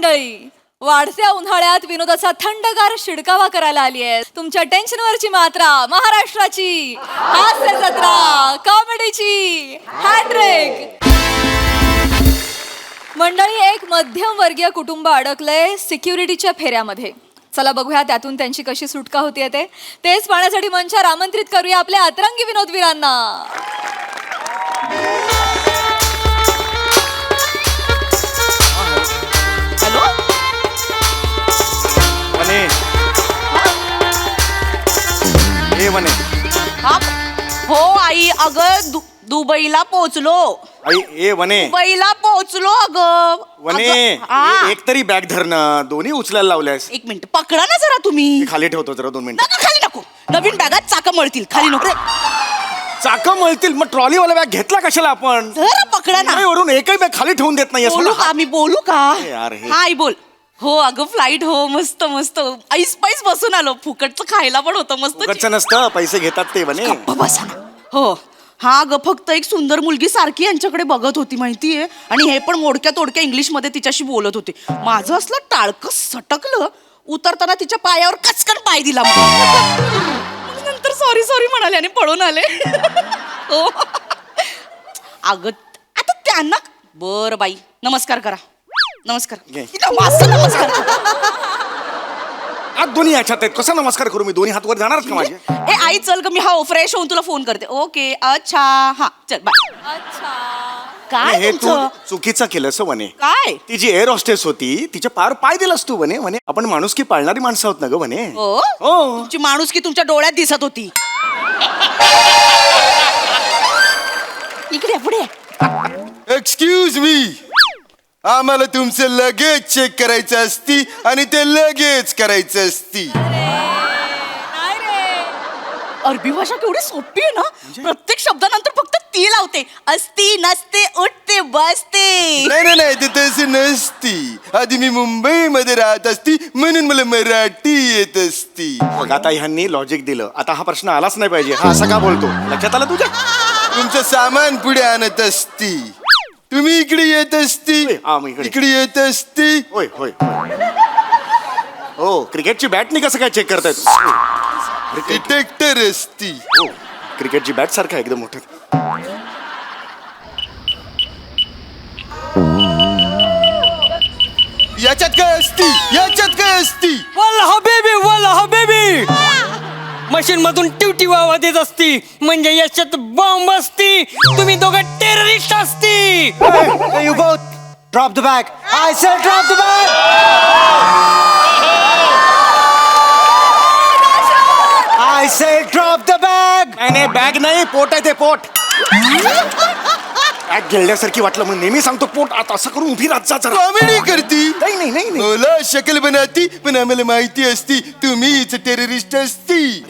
मंडळी, वाढत्या उन्हाळ्यात विनोदाचा थंडगार शिडकावा करायला आली आहे. तुमच्या टेन्शनवरची मात्रा महाराष्ट्राची हास्य जत्रा, कॉमेडीची हॅट्रिक. मंडळी, एक मध्यमवर्गीय कुटुंब अडकलंय सिक्युरिटीच्या फेऱ्यामध्ये. चला बघूया त्यातून त्यांची कशी सुटका होतीये तेच पाहण्यासाठी मंचावर आमंत्रित करूया आपल्या अतरंगी विनोदवीरांना. हॅलो वने ए वने हा हो आई, अगं दुबईला पोहोचलो. आई ए वने दुबईला पोहोचलो अगं. वने एक तरी बॅग धरणं, दोन्ही उचलायला लावल्यास. एक मिनिट पकडा ना जरा तुम्ही. खाली ठेवतो जरा 2 मिनिटं. नका, खाली नको. नवीन बॅगात चाकं मळतील, खाली नको. चाकं मळतील मग ट्रॉलीवाला बॅग घेतला कशाला आपण? जरा पकडा ना. वरून एकही बॅग खाली ठेवून देत नाही. बोलू का मी, बोलू का? यार हे. हा आई बोल. हो अगं फ्लाईट, हो मस्त मस्त ऐस पैस बसून आलो. फुकटचं खायला पण होतं मस्त. फुकटचं नसतं, पैसे घेतात ते वने. गप्प बसा ना. हो हा ग, फक्त एक सुंदर मुलगी सारखी यांच्याकडे बघत होती माहितीये, आणि हे पण मोडक्या तोडक्या इंग्लिश मध्ये तिच्याशी बोलत होते. माझं असलं टाळकं सटकलं. उतरताना तिच्या पायावर कचकन पाय दिला. नंतर सॉरी सॉरी म्हणाले आणि पळून आले. हो अगं आता त्यांना बर बाई, नमस्कार करा. नमस्कार. घे. नमस्कार. आज दोन्ही ह्याच्यात आहेत, कसा नमस्कार करू मी? दोन्ही हात वर जाणारच का माझे? ए आई चल ग, मी हा फ्रेश होऊन तुला फोन करते. ओके अच्छा हा चल बाय. अच्छा, काय हे तू तुमचं? चुकीचं केलंस वने. काय? ती जी एअर हॉस्टेस होती तिच्या पार पाय दिलास तू वने. वने आपण माणुसकी पाळणारी माणसं आहोत ना ग वने. हो हो. तुमची माणुसकी तुमच्या डोळ्यात दिसत होती. इकडे पुढे. एक्सक्यूज मी, आम्हाला तुमचं लगेच चेक करायचं असती आणि ते लगेच करायचं असती. नाही रे. अरबी भाषा केवढी सोपी आहे ना. प्रत्येक शब्दानंतर फक्त ती लावते. असती नसते उठते बसते. नाही नाही ते तसं नसती. आधी मी मुंबईमध्ये राहत असती म्हणून मला मराठी येत असती. बघ आता ह्यांनी लॉजिक दिलं. आता हा प्रश्न आलाच नाही पाहिजे. हा असा का बोलतो? लक्षात आलं तुझ्या? तुमचं सामान पुढे आणत असती, तुम्ही इकडे येत असती, हा, मग इकडे. इकडे येत असती. होय होय हो. क्रिकेटची बॅटनी कसं काय चेक करतायत? डिटेक्टर असती. हो, क्रिकेटची बॅट सारखं आहे, एकदम मोठं. याच्यात काय असती? याच्यात काय असती? वाला हबीबी मशीन मधून टिवटिव आवाज येत असती, म्हणजे याच्यात बॉम्ब असती. तुम्ही दोघं टेररिस्ट असती. You both drop the bag. I said drop the bag. I said drop the bag. नाही बॅग नाही, पोट आहे ते, पोट. बॅग गिळल्यासारखी वाटलं मग नेहमी सांगतो पोट. आता असं करून उभी राहत जा जरा. कॉमेडी करती. नाही नाही नाही नाही. मला शक्ल बनाती, पण आम्हाला माहिती असती तुम्हीच टेररिस्ट असती.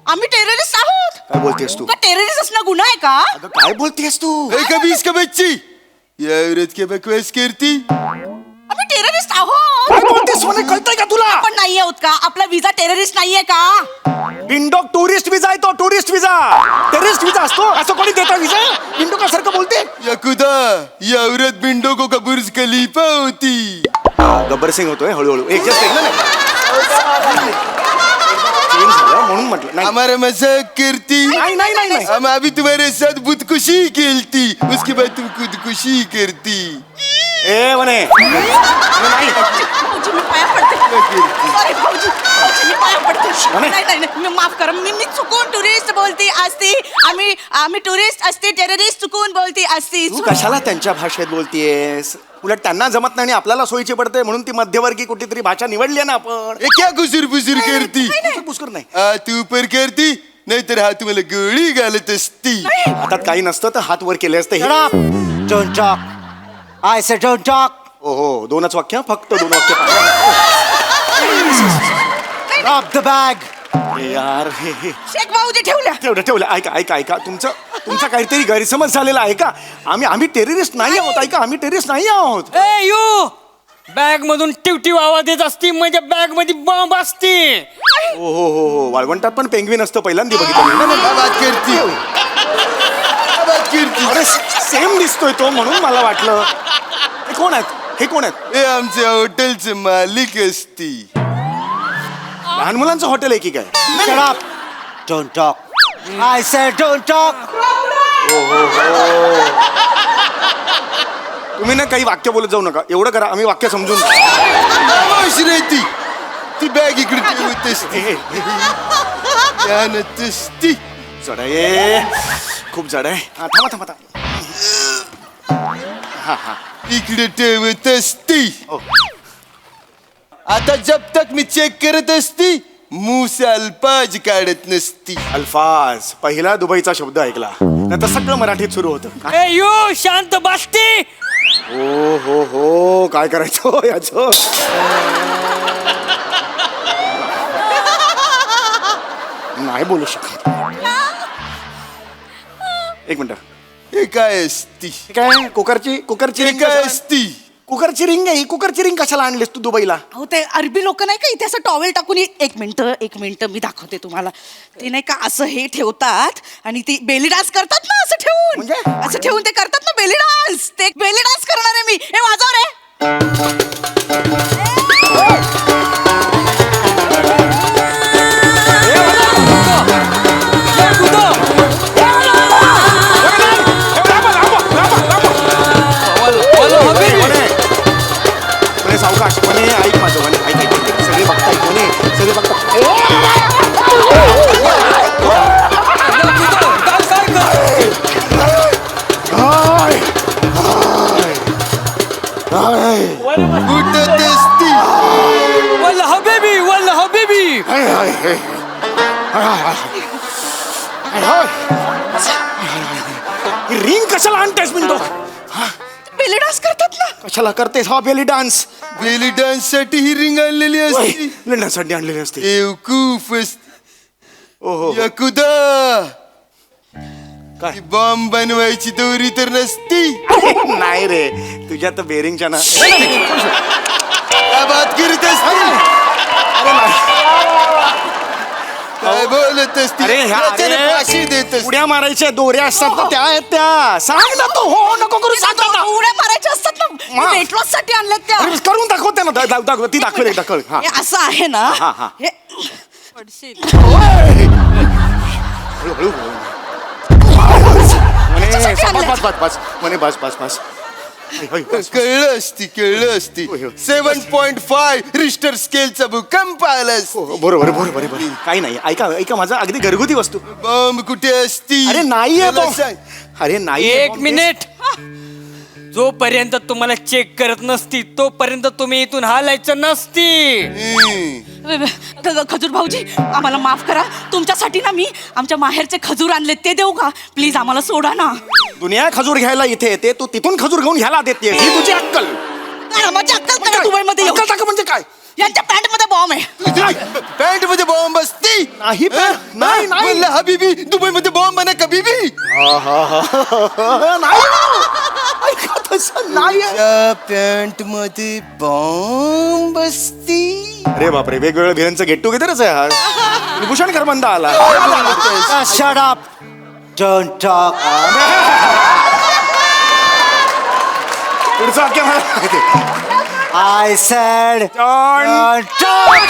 आम्ही टेररिस्ट आहोत. काय बोलतेस तू? का टेररिस्ट असणं गुन्हा आहे का? अगं काय बोलतेस तू? ए, कभी इसका बच्ची या औरत के बकवास करती. आम्ही टेररिस्ट आहोत. काय बोलतेस वने? कळतंय का तुला? आपण नाही आहोत का? आपला विजा टेररिस्ट नाहीये का? विंडो टुरिस्ट विजा आहे तो, टुरिस्ट विजा. टेररिस्ट विजा असतो असं कोणी देता विजा? विंडो का सारखं बोलते? या खुदा, ये औरत बिंडोको का बुर्ज खलीफा होती. गब्बर सिंग होतोय हळूहळू. एक जस्ट चेंज झालं म्हणून म्हटलं. नाही हमारा मजाक करती. नाही नाही नाही नाही. हम अभी तुम्हारे साथ खुदकुशी खेलती, उसके बाद तुम खुदकुशी करती. ए वने नाही. भाऊजी मी पाया पडते. सॉरी भाऊजी, भाऊजी मी पाया पडते. म्हणे? नाही नाही नाही, माफ करा. मी चुकून टुरिस्ट बोलती असती. आम्ही टुरिस्ट असते, टेररिस्ट चुकून बोलती असती. तू कशाला त्यांच्या भाषेत बोलतीयस? उलट त्यांना जमत नाही आणि आपल्याला सोयीची पडते म्हणून ती मध्यवर्गीय कुठेतरी भाषा निवडली आहे ना आपण. ये क्या गुसुर बुसुर करती? पुष्कर नाही. तू ऊपर करती, नाहीतर हा तुम्हाला गोळी घालत असती. हातात काही नसतं तर हात वर केले असते. Shut up. Don't talk. I said don't talk. हो हो, 2च वाक्य, फक्त 2 वाक्य. Drop the bag. अरे यार हे शेख भाऊजी ठेवल्या. ठेवलं. ऐका तुमचा काहीतरी गैरसमज झालेला आहे का? आम्ही टेररिस्ट नाही आहोत. ऐका, आम्ही टेररिस्ट नाही आहोत. ए यू, बॅग मधून टिवटिव आवाज येत असती, म्हणजे बॅग मध्ये बॉम्ब असती. हो वाळवंटात पण पेंग्विन असतं, पहिल्यांदा बघितलं. क्या बात करती? क्या बात करती? अरे सेम दिसतोय तो म्हणून मला वाटलं. कोण आहेत? हे कोण आहेत? हे आमच्या हॉटेलचे मालिक असती. लहान मुलांचं हॉटेल आहे की काय? Shut up. Don't talk. I said don't talk. तुम्ही ना काही वाक्य बोलत जाऊ नका. एवढं करा, आम्ही वाक्य समजून घेऊ. खामोश रे ती बॅग इकडे ठेवत असती. त्यानंतर असती. जड आहे, खूप जड आहे. हा, थांबा थांबा थांबा. हा हा. इकडे ठेवत असती. हो. आता जब तक मी चेक करत असती मुंह से अल्फाज काढत नसती. अल्फाज पहिला दुबईचा शब्द ऐकला, नंतर सगळं मराठीत सुरू होतं. ए यो शांत बसती. हो हो हो, काय करायचं याचं? नाही बोलू शकत. एक मिनिट. हे काय असती? हे काय कुकरची हे रिंग काय कशाला- असती? कुकरची रिंग आहे. कुकरची रिंग कशाला आणलीस तू दुबईला? अहो ते अरबी लोक नाही का इथे असं टॉवेल टाकून एक मिनिट मी दाखवते तुम्हाला. ते नाही का असं हे ठेवतात आणि ती बेली डान्स करतात ना असं ठेवून. म्हणजे? असं ठेवून ते करतात ना बेली डान्स. ते बेली डान्स करणार आहे मी. हे वाजव रे. म्हणे सावकाश, म्हणे ऐक माझं, म्हणे ऐक ऐक ऐक. सगळे बघतायत, म्हणे सगळे बघतायत. हाय, हाय, उठत असती. वल्ल हबीबी वल्ल हबीबी. हाय, हाय, हाय. हाय, हाय. ही रिंग कशाला आणतेस मिंटो? बेली डान्स करतात ना. कशाला करतेस हा बेली डान्स? बेली डान्स साठी ही रिंग आणलेली असती. लढण्यासाठी आणलेली असते. बेवकूफ असती. ओहो. यकुदा काय? ती बॉम्ब बनवायची दोरी तर नसती. नाही रे, तुझ्या तर बेरिंगच्या ना. काय बात करीत असती? अरे नाही. काय बोलत असती? अरे ह्या याच्याने अरे, फाशी देत असती. उड्या मारायच्या दोऱ्या असतात ना, त्या आहेत त्या. सांग ना तू हो नको करू, सांग ना. उड्या मारायच्या असतात ना. हा. वेट लॉस साठी आणल्यात त्या. अरे, करून दाखवते ना. दाखव ती दाखवेल दाखव. हा. हे असं आहे ना. हा, हा. हे हळू, हळू. म्हणे त्याच्यासाठी बस बस बस म्हणे बस बस बस. कळलं असती होय, होय. 7.5 रिस्टर स्केलचा भूकंप आला असती. हो, बरोबर बरोबर बरोबर. काही नाही, ऐका ऐका माझं, अगदी घरगुती वस्तू. बॉम्ब कुठे असती? अरे नाहीये मला बॉम्ब. सांग. अरे नाही. एक मिनिट. जोपर्यंत तुम्हाला चेक करत नसती तोपर्यंत तुम्ही इथून हालायचं नसती. खजूर भाऊजी आम्हाला माफ करा. तुमच्यासाठी ना मी आमच्या माहेरचे खजूर आणले, ते देऊ का प्लीज? आम्हाला सोडा ना. दुनिया खजूर घ्यायला इथे येते, तू तिथून खजूर घेऊन ह्याला देते. ही तुझी अक्कल. माझी अक्कल करा. दुबईमध्ये येऊ. अक्कल टाका म्हणजे काय? यांच्या पॅन्ट मध्ये बॉम्ब आहे. पॅन्ट मध्ये बॉम्ब असती? नाही पण- नाही नाही म्हणलं हबीबी दुबई मध्ये बॉम्ब ना कबीबी. नाही. ऐका तसं नाही. त्या पॅन्ट मध्ये बॉम्ब असती? अरे बापरे, वेगवेगळ्या भिरांचं गेट टुगेदरच आहे हा. भूषण खरबंदा आला. Shut up. Don't talk. पुढचं वाक्य मला माहिती. I said Don't talk.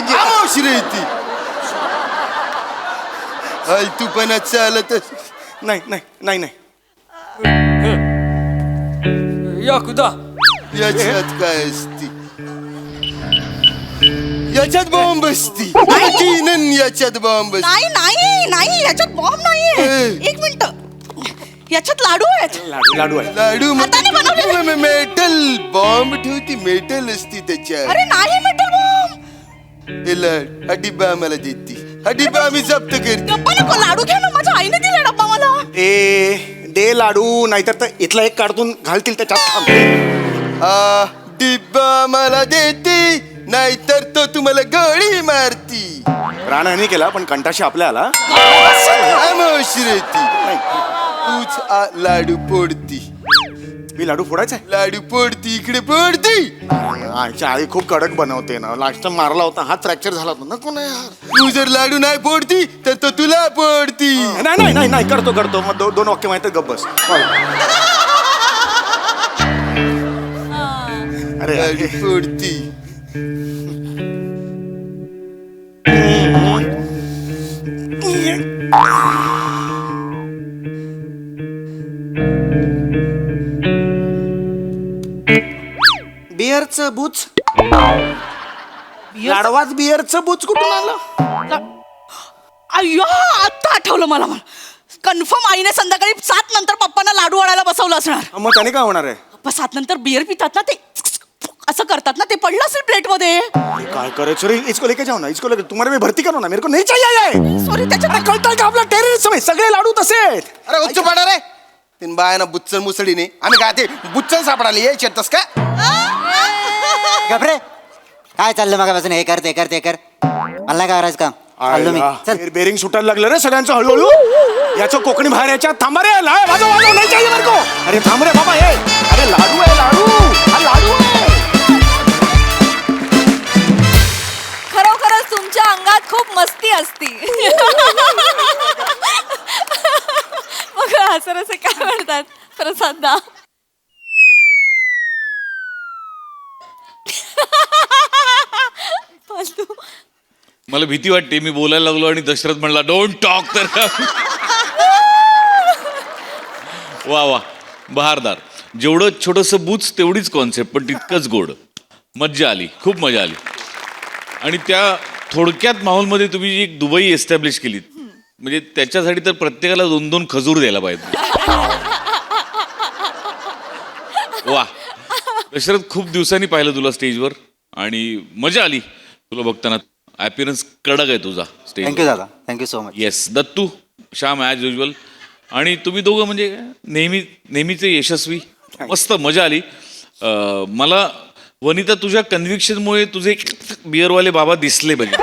खामोश रे ती. तू चालत नाही नाही नाही नाही. यकुदा याच्यात काय असती? याच्यात बॉम्ब असती. यकीनन याच्यात बॉम्ब असती. नाही नाही नाही याच्यात बॉम्ब नाहीये. ए. एक मिनिट. याच्यात लाडू आहेत. लाडू लाडू आहे. लाडू हाताने बनवलेले. Metal bomb ठेवती. मेटल असती त्याच्यात. अरे नाही मेटल बॉम्ब. हा डिब्बा आम्हाला देती. हा डिब्बा आम्ही जप्त करतो. डब्बा नको, लाडू घ्या ना. माझ्या आईने दिला डब्बा मला. दे लाडू, नाहीतर तर इथला एक काढून घालतील त्याच्यात. थांब. हा डिब्बा आम्हाला देती, नाहीतर तो तुम्हाला गोळी मारती. प्राणहानी केला पण कंटाशी आपल्या आला. खामोश रे ती. तूच लाडू फोडती. मी लाडू फोडायचा लाडू फोडती. इकडे फोडती. आईच्या आई खूप कडक बनवते ना. लास्ट टाइम मारला होता, हात फ्रॅक्चर झाला होता. नको ना यार. तू जर लाडू नाही फोडती तर तो तुला फोडती. नाही नाही नाही नाही, करतो करतो. मग दोन वाक्य माहिती, गप्प बस. अरे, गाडी फोडती. बिअरचं बुच लाडवाच बिअरचं बुच कुठून आलं? अय्यो आता आठवलं मला कन्फर्म आईने संध्याकाळी 7 नंतर पप्पांना लाडू वाढायला बसवलं असणार. मग त्याने काय होणार आहे? पप्पा 7 नंतर बिअर पितात ना ते असं करतात ना, ते पडलं असेल प्लेट मध्ये. काय करायचं रे? इसको लेके जाओ ना, इसको लेके तुम्हारे में भरती करो ना, मेरे को नहीं चाहिए. सॉरी त्याच्यात कळतंय का आपला टेररिस्ट सगळे लाडू तसे आहेत. अरे उच्च पाडा रे तीन बायानं बुच्चन मुसळीने आम्ही काय ते बुच्चन सापडाली यायचे तस का? गपरे काय चाललं मगापासून? हे कर ते कर ते कर, मला नाही करायचं काम. चाललो मी. चल. बेरिंग सुटायला लागलं रे सगळ्यांचं हळूहळू. याचं कोकणी बाहेर याच्या. थांबा रे, वाजव वाजव, नाही चाहिए मेरे को. अरे थांब रे बाबा, हे अरे लाडू आहे, लाडू हा लाडू आहे. खरोखरच तुमच्या अंगात खूप मस्ती असती. मग असं असं काय म्हणतात प्रसादा? फालतू. मला भीती वाटते, मी बोलायला लागलो आणि दशरथ म्हणला डोंट टॉक, तर वा वा बहारदार. जेवढं छोटंसं बूच तेवढीच कॉन्सेप्ट, पण तितकंच गोड. मज्जा आली, खूप मजा आली. आणि त्या थोडक्यात माहोलमध्ये तुम्ही जी एक दुबई एस्टॅब्लिश केलीत, म्हणजे त्याच्यासाठी तर प्रत्येकाला 2-2 खजूर द्यायला पाहिजे. वा दशरथ, खूप दिवसांनी पाहिलं तुला स्टेजवर आणि मजा आली तुला बघताना. ॲपिरन्स कडक आहे तुझा स्टेज. थँक्यू दादा, thank you so much. Yes Dattu, Shyam as usual. आणि तुम्ही दोघं म्हणजे नेहमीचे यशस्वी. मस्त मजा आली. मला वनिता तुझ्या कन्व्हिक्शनमुळे तुझे बिअरवाले बाबा दिसले पाहिजे.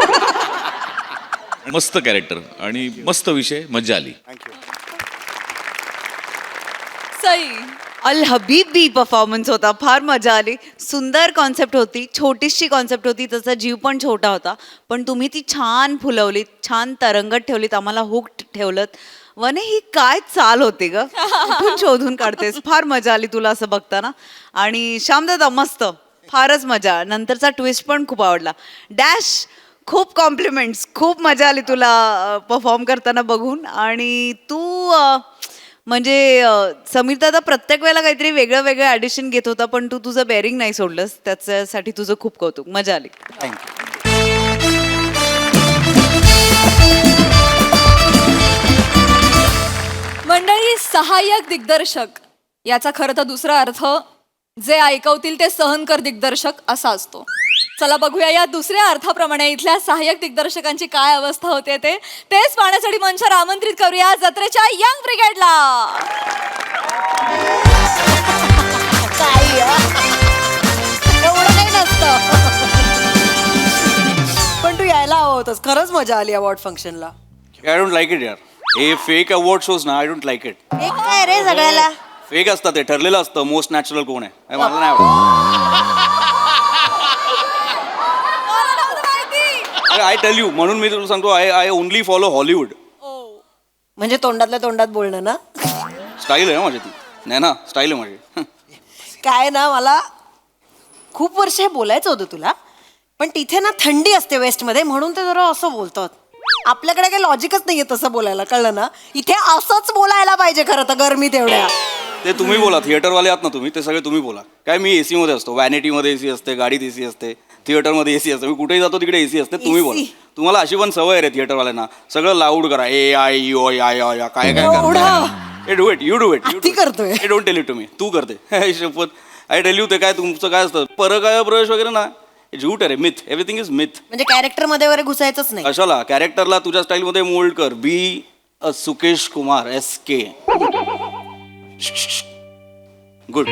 मस्त कॅरेक्टर आणि मस्त विषय, मजा आली. सई. अल हबीबी परफॉर्मन्स होता, फार मजा आली. सुंदर कॉन्सेप्ट होती, छोटीशी कॉन्सेप्ट होती, त्याचा जीव पण छोटा होता, पण तुम्ही ती छान फुलवलीत, छान तरंगत ठेवलीत, आम्हाला हुक ठेवलं. वने ही काय चाल होती ग, कुठून शोधून काढतेस. फार मजा आली तुला असं बघताना. आणि श्यामदादा मस्त, फारच मजा. नंतरचा ट्विस्ट पण खूप आवडला. डॅश खूप कॉम्प्लिमेंट्स, खूप मजा आली तुला परफॉर्म करताना बघून. आणि तू म्हणजे समीर दादा प्रत्येक वेळेला काहीतरी वेगळं वेगळं ॲडिशन घेत होता, पण तू तुझं बेअरिंग नाही सोडलंस, त्याच्यासाठी तुझं खूप कौतुक. मजा आली. थँक्यू. मंडळी, सहाय्यक दिग्दर्शक याचा खरं तर दुसरा अर्थ जे ऐकवतील ते सहनकर दिग्दर्शक असा असतो. चला बघूया या दुसऱ्या अर्थाप्रमाणे इथल्या सहाय्यक दिग्दर्शकांची काय अवस्था होते तेच पाहण्यासाठी मंचावर आमंत्रित करूया जत्रेच्या यंग ब्रिगेडला. एवढं काही नसतं. पण तू यायला हवं होतंस. खरंच मजा आली अवॉर्ड फंक्शनला. आय डोंट लाईक इट यार. हे फेक अवॉर्ड शोज ना, आय डोंट लाईक इट. एक काय रे सगळ्याला फेक असतं, ते ठरलेलं असतं मोस्ट नॅचरल कोण आहे. हे मला नाही आवडत. आय टेल यू, म्हणून मी तुला सांगतो, आय ओनली फॉलो हॉलिवूड. म्हणजे तोंडातल्या तोंडात बोलणं ना. स्टाईल आहे माझी ती. नाही ना, स्टाईल आहे माझी. काय ना, मला खूप वर्ष हे बोलायचं होतं तुला, पण तिथे ना थंडी असते वेस्टमध्ये, म्हणून ते जरा असं बोलतात. आपल्याकडे काही लॉजिकच नाहीये तसं बोलायला, कळलं ना. इथे असंच बोलायला पाहिजे खरं तर, गरमीत एवढ्या. ते तुम्ही बोला, थिएटरवाले आहात ना तुम्ही, ते सगळे तुम्ही बोला. काय मी एसी मध्ये असतो, व्हॅनिटीमध्ये एसी असते, गाडीत एसी असते, थिएटरमध्ये एसी असते, मी कुठेही जातो तिकडे एसी असते. तुम्ही बोला. तुम्हाला अशी पण सवय आहे थिएटरवाल्यांना, सगळं लाऊड करा. ए आय यू आय आय काय काय करा. Do it, you do it. ती करतोय. हे don't tell it to me. तू करते शपथ. आय टेल यू, ते काय तुमचं काय असतं परकाय प्रवेश वगैरे ना, झूट आहे रे. Myth, everything is myth. म्हणजे कॅरेक्टर मध्ये वगैरे घुसायचंच नाही. कशाला? कॅरेक्टरला तुझ्या स्टाईलमध्ये मोल्ड कर. Be a Sukesh Kumar SK. Good.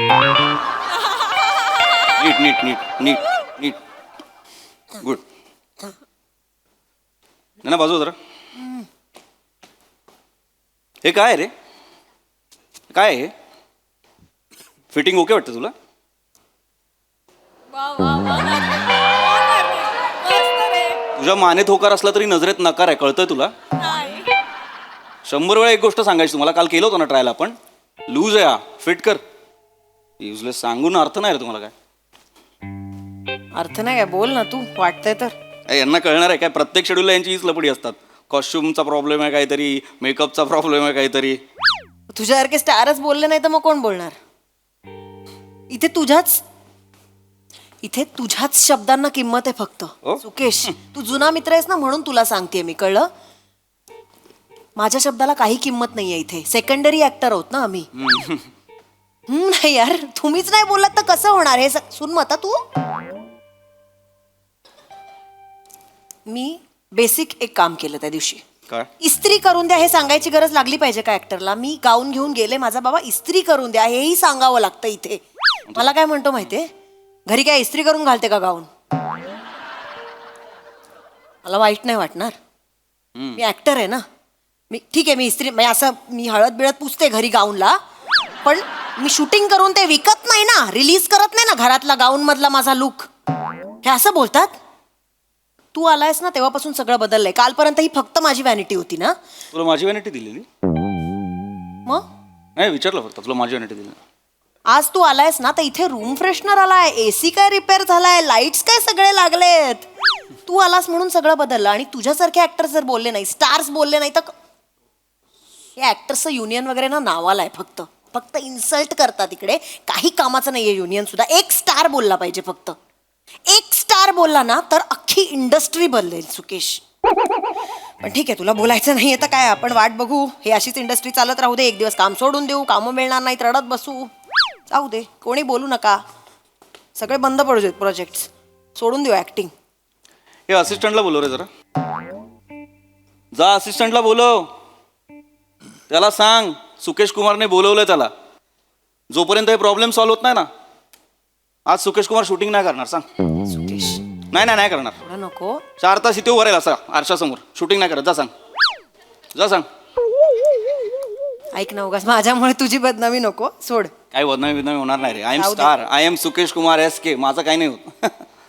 नीट नीट नीट नीट नीट. गुड. ना बाजू जरा. हे काय रे? काय आहे? फिटिंग ओके वाटतं तुला? तुझ्या मानेत होकार असला तरी नजरेत नकार आहे, कळतंय तुला? 100 वेळा एक गोष्ट सांगायची तुम्हाला. काल केलं होतं ना ट्रायल आपण. लूज आहे हा, फिट कर. युजलेस सांगून अर्थ नाही रे तुम्हाला. काय अर्थ नाही काय, बोल ना तू, वाटतंय तर. यांना कळणार आहे काय? प्रत्येक शेड्यूलला यांची हीच लपडी असतात. कॉस्ट्युमचा प्रॉब्लेम आहे काहीतरी, मेकअपचा प्रॉब्लेम आहे काहीतरी. तुझ्यासारखे स्टारच बोलले नाही तर मग कोण बोलणार? इथे तुझ्याच शब्दांना किंमत आहे फक्त. सुकेश, तू जुना मित्र आहेस ना, म्हणून तुला सांगते मी, कळलं? माझ्या शब्दाला काही किंमत नाहीये इथे. सेकंडरी ऍक्टर आहोत ना आम्ही. नाही यार, तुम्हीच नाही बोललात तर कसं होणार हे? सुन मत तू. मी बेसिक एक काम केलं त्या दिवशी. काय? इस्त्री करून द्या हे सांगायची गरज लागली पाहिजे का ऍक्टरला? मी गाऊन घेऊन गेले, माझा बाबा इस्त्री करून द्या हेही सांगावं लागतं इथे. मला काय म्हणतो माहितीये, घरी काय इस्त्री करून घालते का गाऊन? मला वाईट नाही वाटणार, मी ऍक्टर आहे ना. मी ठीक आहे, मी इस्त्री म्हणजे असं मी हळद बिळद पुसते घरी गाऊनला, पण मी शूटिंग करून ते विकत नाही ना, रिलीज करत नाही ना घरातला गाऊन मधला माझा लुक. हे असं बोलतात? तू आलायस ना तेव्हापासून सगळं बदललंय. कालपर्यंत ही फक्त माझी व्हॅनिटी होती ना. तुला माझी व्हॅनिटी दिलेली? मग नाही, विचारलं फक्त, तुला माझी व्हॅनिटी दिली. आज तू आलायस ना तर इथे रूम फ्रेशनर आलाय, एसी काय रिपेअर झालाय, लाईट्स काय सगळे लागलेत. तू आलास म्हणून सगळं बदललं. आणि तुझ्यासारखे ऍक्टर जर बोलले नाही, स्टार्स बोलले नाही तर हे ऍक्टर्सचं युनियन वगैरे ना नावाला आहे. फक्त इन्सल्ट करतात इकडे. काही कामाचं नाहीये युनियन सुद्धा. एक स्टार बोलला पाहिजे फक्त. एक स्टार बोलला ना तर अख्खी इंडस्ट्री बदलेल सुकेश. पण ठीक आहे, तुला बोलायचं नाही तर काय, आपण वाट बघू. हे अशीच इंडस्ट्री चालत राहू दे. एक दिवस काम सोडून देऊ, कामं मिळणार नाहीत, रडत बसू, जाऊ दे. कोणी बोलू नका, सगळे बंद पडू देत प्रोजेक्ट, सोडून देऊ ऍक्टिंग. हे असिस्टंटला बोलव रे जरा. जा असिस्टंटला बोलव, त्याला सांग सुकेश कुमारने बोलवलंय त्याला. जोपर्यंत हे प्रॉब्लेम सॉल्व्ह होत नाही ना, आज सुकेश कुमार शूटिंग नाही करणार. सांग. सुकेश नाही करणार. थोडं नको. 4 तास इथे उभं राहील असा आरशासमोर, शूटिंग नाही करत. जा सांग, जा सांग. ऐक ना, उगाच माझ्यामुळे तुझी बदनामी नको, सोड. काही बदनामी होणार नाही रे. आय एम जाऊ दे. Star, I am Sukesh Kumar SK. माझं काही नाही होत.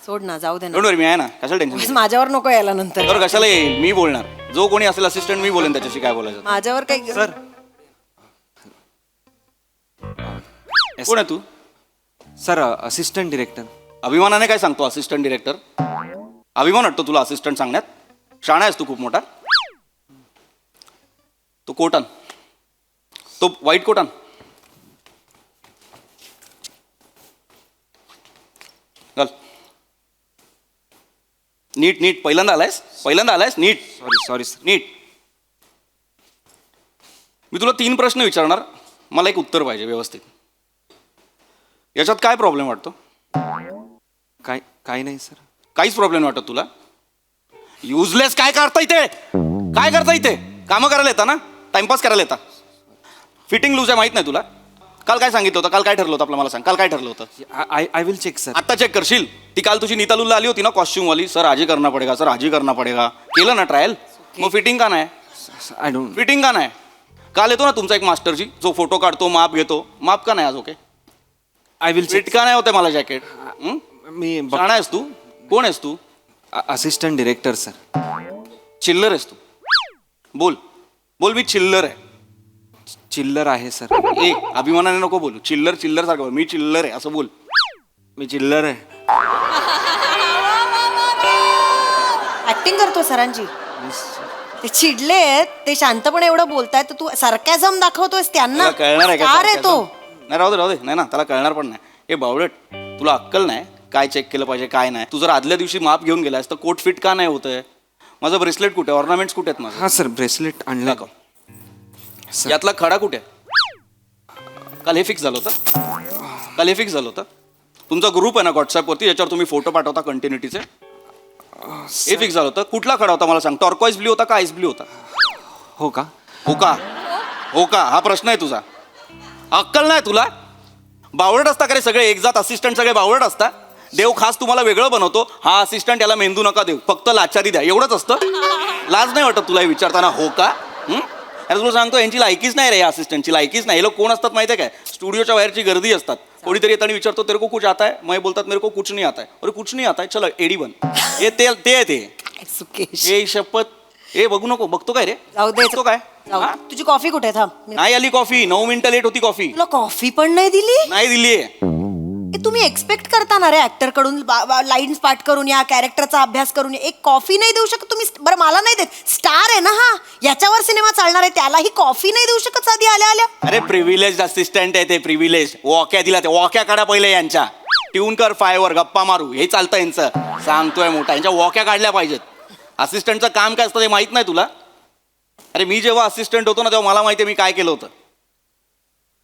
सोड ना, जाऊ दे ना. डोंट वरी, मी आहे ना. कशाला उगाच टेन्शन? माझ्यावर नको यायला नंतर. तर कशाला येईल? मी बोलणार. जो कोणी असेल असिस्टंट, मी बोलेन त्याच्याशी काय बोलायचं. माझ्यावर काही सर. कोण आहे तू? Sir, assistant director. अभिमानाने काय सांगतो असिस्टंट डिरेक्टर? अभिमान वाटतो तुला असिस्टंट सांगण्यात? शाणा आहेस तू खूप मोठा. तो कोट आण, तो व्हाईट कोट आण. घाल. नीट पहिल्यांदा आलायस नीट. Sorry sir. नीट. मी तुला 3 प्रश्न विचारणार, मला एक उत्तर पाहिजे व्यवस्थित. याच्यात काय प्रॉब्लेम वाटतो? काय नाही सर. काहीच प्रॉब्लेम नाही वाटत तुला? युजलेस. काय करता इथे? कामं करायला येता ना, टाइमपास करायला येता. फिटिंग लूज आहे माहित नाही तुला? काल काय सांगितलं होतं? काल काय ठरलं होतं आपलं? मला सांग, काल काय ठरलं होतं? I will check sir. आत्ता चेक करशील? ती काल तुझी नीतालूला आली होती ना कॉस्ट्युम वाली, सर आजी करना पडेगा. केलं ना ट्रायल? मग फिटिंग का नाही? I don't. फिटिंग का नाही? काल येतो ना तुमचा एक मास्टरजी, जो फोटो काढतो, माप घेतो. माप का नाही आज? Okay. I will check. Fit का नाही होते मला जॅकेट? मी शाणा आहेस तू? कोण आहेस तू? Assistant director sir. चिल्लर आहेस तू? बोल मी चिल्लर आहे. चिल्लर आहे सर. अभिमानाने नको बोलू. चिल्लर सारखं बोल. मी चिल्लर आहे असं बोल. मी चिल्लर आहे. ऍक्टिंग करतो सरांची. ते चिडलेत, ते शांतपणे एवढं बोलतायत तर तू सरकॅझम दाखवतोयस त्यांना. त्याला कळणार आहे का? का रे तो? नाही, राहू दे. नाही ना, त्याला कळणार पण नाही. हे बावळट, तुला अक्कल नाही काय चेक केलं पाहिजे काय नाही. तू जर आदल्या दिवशी माप घेऊन गेलास तर कोट फिट का नाही होतंय? माझं ब्रेसलेट कुठे? ऑर्नामेंट्स कुठे आहेत माझं? हां सर, ब्रेसलेट आणलं. दाखव. यातला खडा कुठे? काल हे फिक्स झालं होतं. तुमचा ग्रुप आहे ना व्हॉट्सअपवरती, याच्यावर तुम्ही फोटो पाठवता कंटिन्युटीचे. हे फिक्स झालं होतं. कुठला खडा होता मला सांग? टॉर्कॉइज ब्ल्यू होता का आईस ब्ल्यू होता? हो का? हा प्रश्न आहे तुझा. अक्कल नाही तुला? बावळट असता का रे सगळे? एकजात असिस्टंट सगळे बावळट असता? देव खास तुम्हाला वेगळं बनवतो. हा असिस्टंट, याला मेंदू नका देऊ, फक्त लाचारी द्या, एवढंच असतं? लाज नाही वाटत तुला विचारताना? हो का? अरे तुला सांगतो, यांची लायकीच नाही रे, या असिस्टंटची लायकीच नाही. हे लोक कोण असतात माहिती आहे काय? स्टुडिओच्या बाहेरची गर्दी असतात. कोणीतरी येताना विचारतो, तेरे को कुछ आता है? मग बोलतात, मेरे को कुछ नहीं आता है. अरे कुछ नहीं आता है, चलो एडी बन. हे ते सुकेश, हे शपथ. हे बघू नको. बघतो काय रे? जाऊ दे. बघतो काय? जाऊ दे. तुझी कॉफी कुठे? थांब. नाही आली कॉफी. 9 मिनिटं लेट होती कॉफी. तुला कॉफी पण नाही दिली? नाही दिली. तुम्ही एक्सपेक्ट करता ना रे ऍक्टर कडून लाईन्स पाठ करून या, कॅरेक्टरचा अभ्यास करून या. एक कॉफी नाही देऊ शकत तुम्ही? बरं मला नाही देत, स्टार आहे ना हा, याच्यावर सिनेमा चालणार आहे, त्यालाही कॉफी नाही देऊ शकत साधी आल्या आल्या? अरे प्रिव्हिलेज असिस्टंट आहे ते, प्रिव्हिलेज. वॉक्या दिला ते, वॉक्या काढा पहिले यांच्या, ट्यून कर फायवर, गप्पा मारू, हे चालतं यांचं. सांगतोय मोठा, यांच्या वॉक्या काढल्या पाहिजेत. असिस्टंटचं काम काय असतं ते माहित नाही तुला? अरे मी जेव्हा असिस्टंट होतो ना तेव्हा मला माहिती आहे मी काय केलं होतं.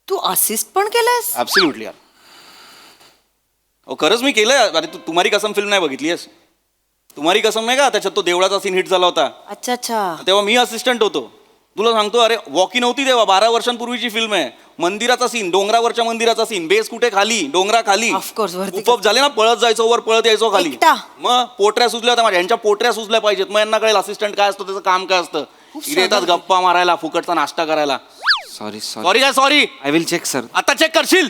तू असिस्ट पण केलंयस? ऍब्सोल्युटली यार. हो खरंच मी केलंय. अरे तू तुम्हारी कसम फिल्म नाही बघितलीस? तुम्हारी कसम नाही का, त्याच्यात तो देवळाचा सीन हिट झाला होता, अच्छा अच्छा. तेव्हा मी असिस्टंट होतो. तुला सांगतो, अरे वॉकी नव्हती तेव्हा, 12 वर्षांपूर्वीची फिल्म आहे. मंदिराचा सीन, डोंगरावरच्या मंदिराचा सीन, बेस कुठे खाली, डोंगरा खाली. Of course, वरती उप झाले ना, पळत जायचो वर, पळत यायचो खाली. एकटा? मग पोटऱ्या सुचल्या होत्या माझ्या, यांच्या पोटऱ्या सुचल्या पाहिजेत, मग यांना कळेल असिस्टंट काय असतं, त्याचं काम काय असतं. इथे येतात गप्पा मारायला, फुकटचा नाश्ता करायला. सॉरी सॉरी काय sorry? I will check sir. आता चेक करशील?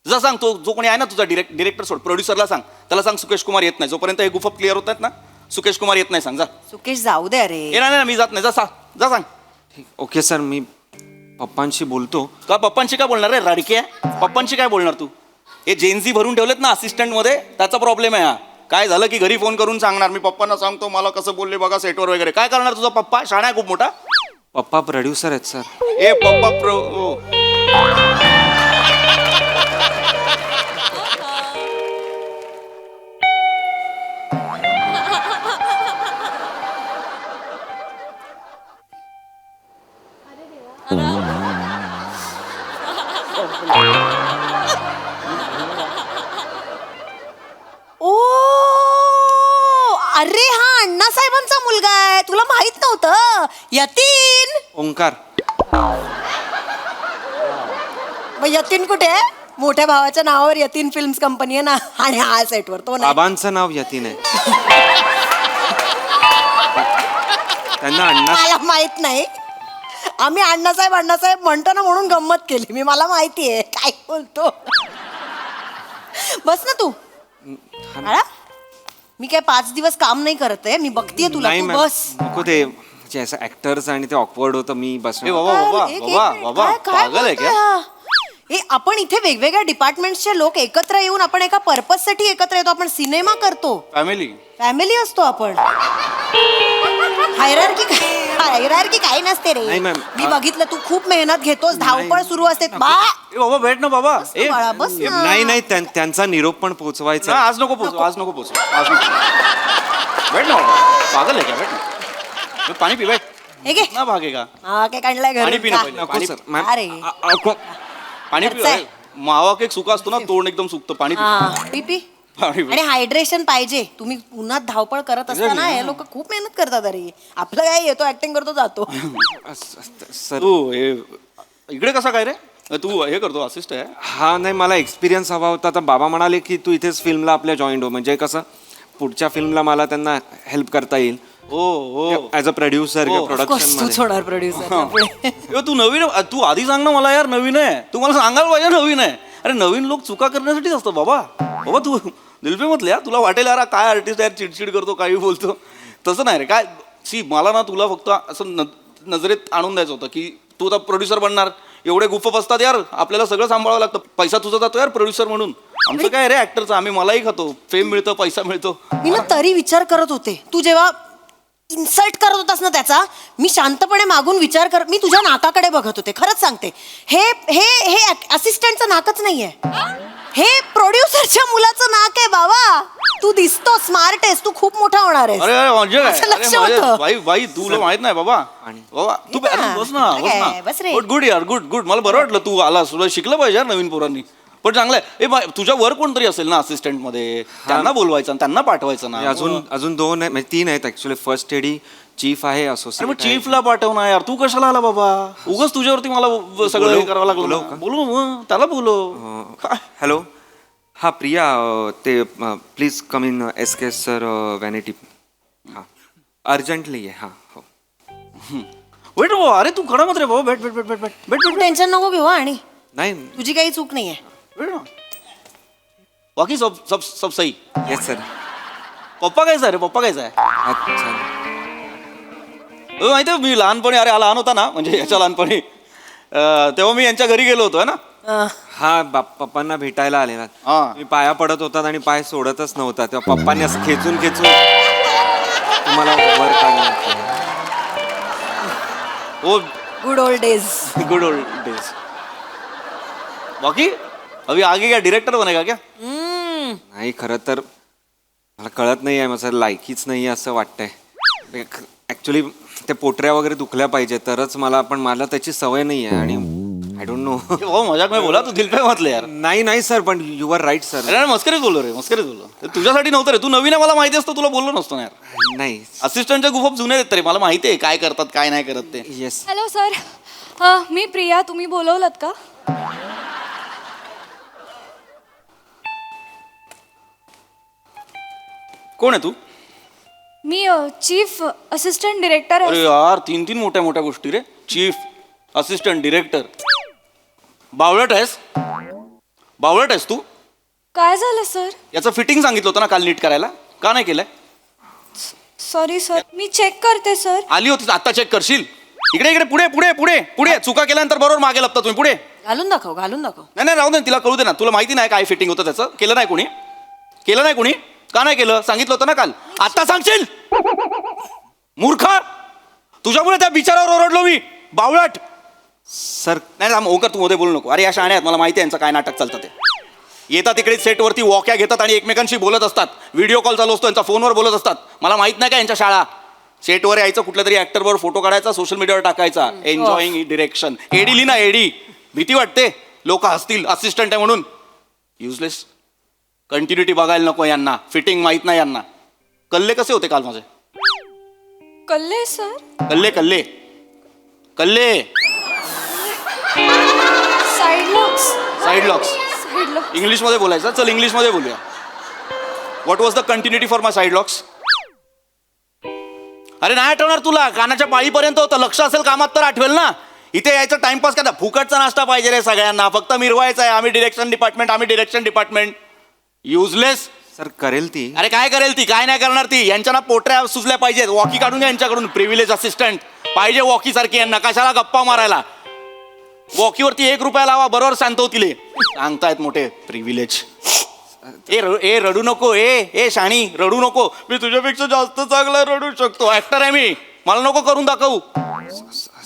तुझा सांग, तो जो कोणी आहे ना तुझा डिरेक्टर सोड, प्रोड्युसरला सांग, त्याला सांग सुकेश कुमार येत नाही, जोपर्यंत हे गुफप क्लिअर होत आहेत ना, सुकेश कुमार येत नाही सांग. जा. सुकेश जाऊ दे अरे. ये नाही मी जात नाही, जा सांग. ओके सर, मी पप्पांशी बोलतो. का पप्पांशी काय बोलणार रे रडके? पप्पांशी काय बोलणार तू? हे जेन्झी भरून ठेवलेत ना असिस्टंट मध्ये, त्याचा प्रॉब्लेम आहे हा. काय झालं की घरी फोन करून सांगणार, मी पप्पांना सांगतो मला कसं बोलले बघा सेटवर वगैरे. काय करणार तुझा पप्पा? शाळा आहे खूप मोठा. पप्पा प्रोड्युसर आहेत सर. ए पप्पा ओ अरे हा अण्णासाहेबांचा मुलगा आहे, तुला माहित नव्हतं? यतीन. ओंकार. मग यतीन कुठे आहे? मोठ्या भावाच्या नावावर यतीन फिल्म्स कंपनी आहे ना, आणि हा सेटवर तो नाही. बाबांचं नाव यतीन आहे. त्यांना अण्णा. मला माहित नाही, आम्ही अण्णासाहेब म्हणतो ना म्हणून गंमत केली मी. मला माहिती आहे काय बोलतो. बस ना तू. बाळा, मी काय 5 दिवस काम नाही करत आहे, मी बघतीये तुला. नाही तू मॅम, बस. नको ते म्हणजे असं ऍक्टर्स आणि ते ऑकवर्ड होतं, मी बस. ए बाबा बाबा एक बाबा मिनिट, बाबा काय पागल आहे बोलतोय क्या? हा? हे आपण इथे वेगवेगळ्या डिपार्टमेंटचे लोक एकत्र येऊन आपण एका पर्पज साठी एकत्र येतो. आपण सिनेमा करतो, फॅमिली फॅमिली असतो आपण. हायरार्की काही नसते रे. नाही, मॅम. मी बघितलं, तू खूप मेहनत घेतोस, धावपळ सुरू असते. बा ए बाबा भेट ना बाबा. ए बाळा, बस ना. नाही त्यांचा निरोप पण पोहोचवायचा. ना, आज नको पोचू, आज नको पोचू, आज नको. भेट ना बाबा, पागल आहे का? भेट ना, पाणी पी, भेट हे घे. ना, भागेगा. हा, काय काढलाय पाणी घरी? पी ना पहिले. नको सर मॅम. अरे पाणी पी. खर्च आहे. मावा केक सुका असतो ना, तोंड एकदम सुकतं. पाणी पी. हा, पी पी. पाणी पी. आणि हायड्रेशन पाहिजे. तुम्ही उन्हात धावपळ करत असताना हे लोक खूप मेहनत करतात. अरे आपलं काय, येतो ऍक्टिंग करतो जातो. सर तू हे इकडे कसा काय रे? तू हे करतो, असिस्ट आहे? हा, नाही मला एक्सपिरियन्स हवा होता. आता बाबा म्हणाले की तू इथेच फिल्मला आपल्या जॉईंट हो, म्हणजे कसं पुढच्या फिल्मला मला त्यांना हेल्प करता येईल. हो ॲज अ प्रोड्युसर किंवा तूच प्रोडक्शन. होणार प्रोड्युसर. तू नवीन, तू आधी सांग ना मला यार, नवीन आहे. तू मला सांगायला पाहिजे नवीन आहे. अरे नवीन लोक चुका करण्यासाठीच असतो बाबा. बाबा तू दिलपे म्हटले यार, तुला वाटेल यार काय आर्टिस्ट यार, चिडचिड करतो, काही बोलतो. तसं नाही रे. काय सी, मला ना तुला फक्त असं नजरेत आणून द्यायचं होतं की तू आता प्रोड्युसर बनणार. एवढे गुफप असतात यार, आपल्याला सगळं सांभाळावं लागतं. पैसा तुझा जातो यार प्रोड्युसर म्हणून. आमचं काय रे ऍक्टरचं, आम्ही मलाही खातो, फेम मिळतं, पैसा मिळतो. मी ना तरी विचार करत होते, तू जेव्हा इन्सल्ट करत होतास ना त्याचा, मी शांतपणे मागून विचार कर. मी तुझ्या नाकाकडे बघत होते, खरंच सांगते. हे हे हे असिस्टंटचं नाकच नाहीये, हे प्रोड्युसरच्या मुलाचं नाक आहे बाबा. तू दिसतो स्मार्ट आहेस, तू खूप मोठा होणार आहेस. अरे म्हणजे काय? असं लक्ष अरे माझे- होतं. बाई तुला माहित नाही बाबा. बाबा तू ये ना. बस ना, बस काय, बस रे. ना. गुड यार, गुड. मला बरं वाटलं तू आलास. तुला शिकलं पाहिजे यार नवीन पोरांनी. पण चांगलं आहे. तुझ्या वर कोणतरी असेल ना असिस्टंट मध्ये, त्यांना बोलवायचं आणि त्यांना पाठवायचं ना. अजून 2 आहेत, म्हणजे 3 आहेत ऍक्च्युली. फर्स्ट एडी चीफ आहे, अरे मग असोसिएट. चीफला पाठवणार यार, तू कशाला आला बाबा? उगाच तुझ्यावरती मला सगळं हे करावं लागलं ना. बोलू मग, त्याला बोलव. हॅलो, हा प्रिया, ते please come in SK sir vanity. हां अर्जंटली आहे. हां हो. वेट बाबा, अरे तू खडा मत रे बाबा. भेट तू टेन्शन नको घेऊ. आणि नाही. तुझी काही चूक नाहीये. ना. बाकी सब सही. Yes sir. पप्पा कायचा आहे रे? पप्पा कायचा आहे? अच्छा. माहिती आहे मी लहानपणी, अरे हा लहान होता ना, म्हणजे याच्या लहानपणी, तेव्हा मी यांच्या घरी गेलो होतो ना. हा पप्पांना भेटायला आलेला हा. मी पाया पडत होतात आणि पाय सोडतच नव्हता तेव्हा पप्पांनी असं खेचून खेचून तुम्हाला वर काढलं. Oh good old days. Good old days. बाकी अभी आगे क्या डायरेक्टर बनेगा क्या? नाही खरं तर मला कळत नाही आहे माझं लायकीच नाही आहे असं वाटतंय ऍक्च्युली ते पोटऱ्या वगैरे दुखल्या पाहिजे तरच पण मला त्याची सवय नाही आहे आणि आय डोंट नो. ओ मजाक में बोला तू दिल पे मतले यार. नाही सर पण यू आर राईट सर. अरे मस्करीच बोललो रे मस्करीच बोललो. तुझ्यासाठी नव्हतं रे तू नवीन आहे मला माहिती असतं तुला बोललो नसतो ना यार. नाही असिस्टंटच्या खूप जुने आहेत तरी मला माहिती आहे काय करतात काय नाही करत ते. येस हॅलो सर, मी प्रिया. तुम्ही बोलवलत का? कोण आहे तू? मी चीफ असिस्टंट डिरेक्टर अरे यार तीन मोठ्या मोठ्या गोष्टी रे. Chief assistant director. बावळट आहेस तू? काय झालं सर? याचं फिटिंग सांगितलं होतं ना काल नीट करायला का नाही केलंय? सॉरी सर, मी चेक करते सर. आली होती आता चेक करशील. इकडे पुढे पुढे पुढे पुढे चुका केल्यानंतर बरोबर मागे लपता तुम्ही. पुढे घालून दाखव. नाही राहू दे तिला कळू दे ना. तुला माहिती नाही काय फिटिंग होतं त्याचं. केलं नाही कोणी का नाही केलं? सांगितलं होतं ना काल. आता सांगशील मूर्खा. तुझ्यामुळे त्या बिचारावर ओरडलो मी. बावळट. सर नाही राम ओंकार तू मध्ये बोलू नको. अरे या शाण्या आहेत मला माहिती आहे यांचं काय नाटक चालतं ते. येतात तिकडे सेटवरती वॉक्या घेतात आणि एकमेकांशी बोलत असतात. व्हिडिओ कॉल चालू असतो यांचा फोनवर बोलत असतात. मला माहित नाही का यांच्या शाळा. सेटवर यायचं कुठल्या तरी ऍक्टरवर फोटो काढायचा सोशल मीडियावर टाकायचा. Enjoying direction. एडी लिना एडी. भीती वाटते लोक हसतील असिस्टंट आहे म्हणून. युजलेस. कंटिन्युटी बघायला नको यांना. फिटिंग माहित नाही यांना. कल्ले कसे होते काल माझे? कल्ले सर? कल्ले साईड लॉक्स. इंग्लिश मध्ये बोलायचं. चल इंग्लिश मध्ये बोलूया. What was the continuity for my side locks? अरे नाही आठवणार तुला. कानाच्या पाळीपर्यंत होतं. लक्ष असेल कामात तर आठवेल ना. इथे यायचं टाइमपास करा. फुकटचा नाश्ता पाहिजे रे सगळ्यांना. फक्त मिरवायचं आहे. आम्ही डिरेक्शन डिपार्टमेंट. युजलेस. सर करेल ती. अरे काय करेल ती? काय नाही करणार ती. यांच्या ना पोटऱ्या सुचल्या पाहिजेत. वॉकी काढून घ्या यांच्याकडून. प्रिव्हिलेज असिस्टंट पाहिजे वॉकी सारखी यांना. कशाला गप्पा मारायला. वॉकीवरती 1 रुपया लावा बरोबर शांत होतील. सांगतायत मोठे प्रिव्हिलेज. ए रडू नको. ए शाणी रडू नको. मी तुझ्यापेक्षा जास्त चांगला रडू शकतो. ऍक्टर आहे मी. मला नको करून दाखवू.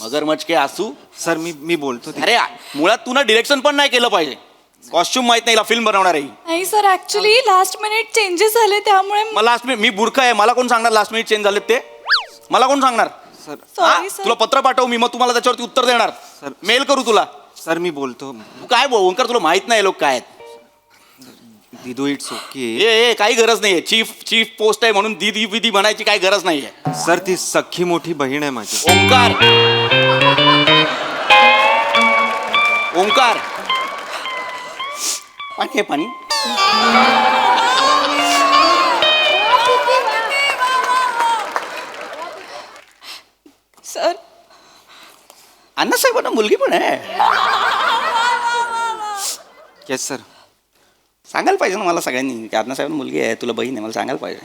मगरमच्छ के आसू. सर मी बोलतो ते. अरे मुळात तू ना डिरेक्शन पण नाही केलं पाहिजे. कॉस्ट्युम माहित नाही फिल्म बनवणार आहे. नाही sir, actually last minute changes झाले त्यामुळे. मला लास्ट मिनिट मी मूर्ख आहे. मला कोण सांगणार लास्ट मिनिट चेंज झालेत ते? मला कोण सांगणार? Sir sorry sir. तुला पत्र पाठवू मी. मग तुम्हाला त्याच्यावरती उत्तर देणार. सर. मेल करू तुला. सर मी बोलतो. तू काय ओंकार तुला माहित नाही लोक काय आहेत. दिदू इट्स ओके. ए काही गरज नाहीये. चीफ पोस्ट आहे म्हणून दीदी विधी म्हणायची काही गरज नाहीये. सर ती सख्खी मोठी बहीण आहे माझी. ओंकार पाणी आहे पाणी. सर अण्णासाहेबांना मुलगी पण आहे. Yes sir. सांगायला पाहिजे ना मला सगळ्यांनी की अण्णासाहेबांना मुलगी आहे तुला बहीण आहे. मला सांगायला पाहिजे.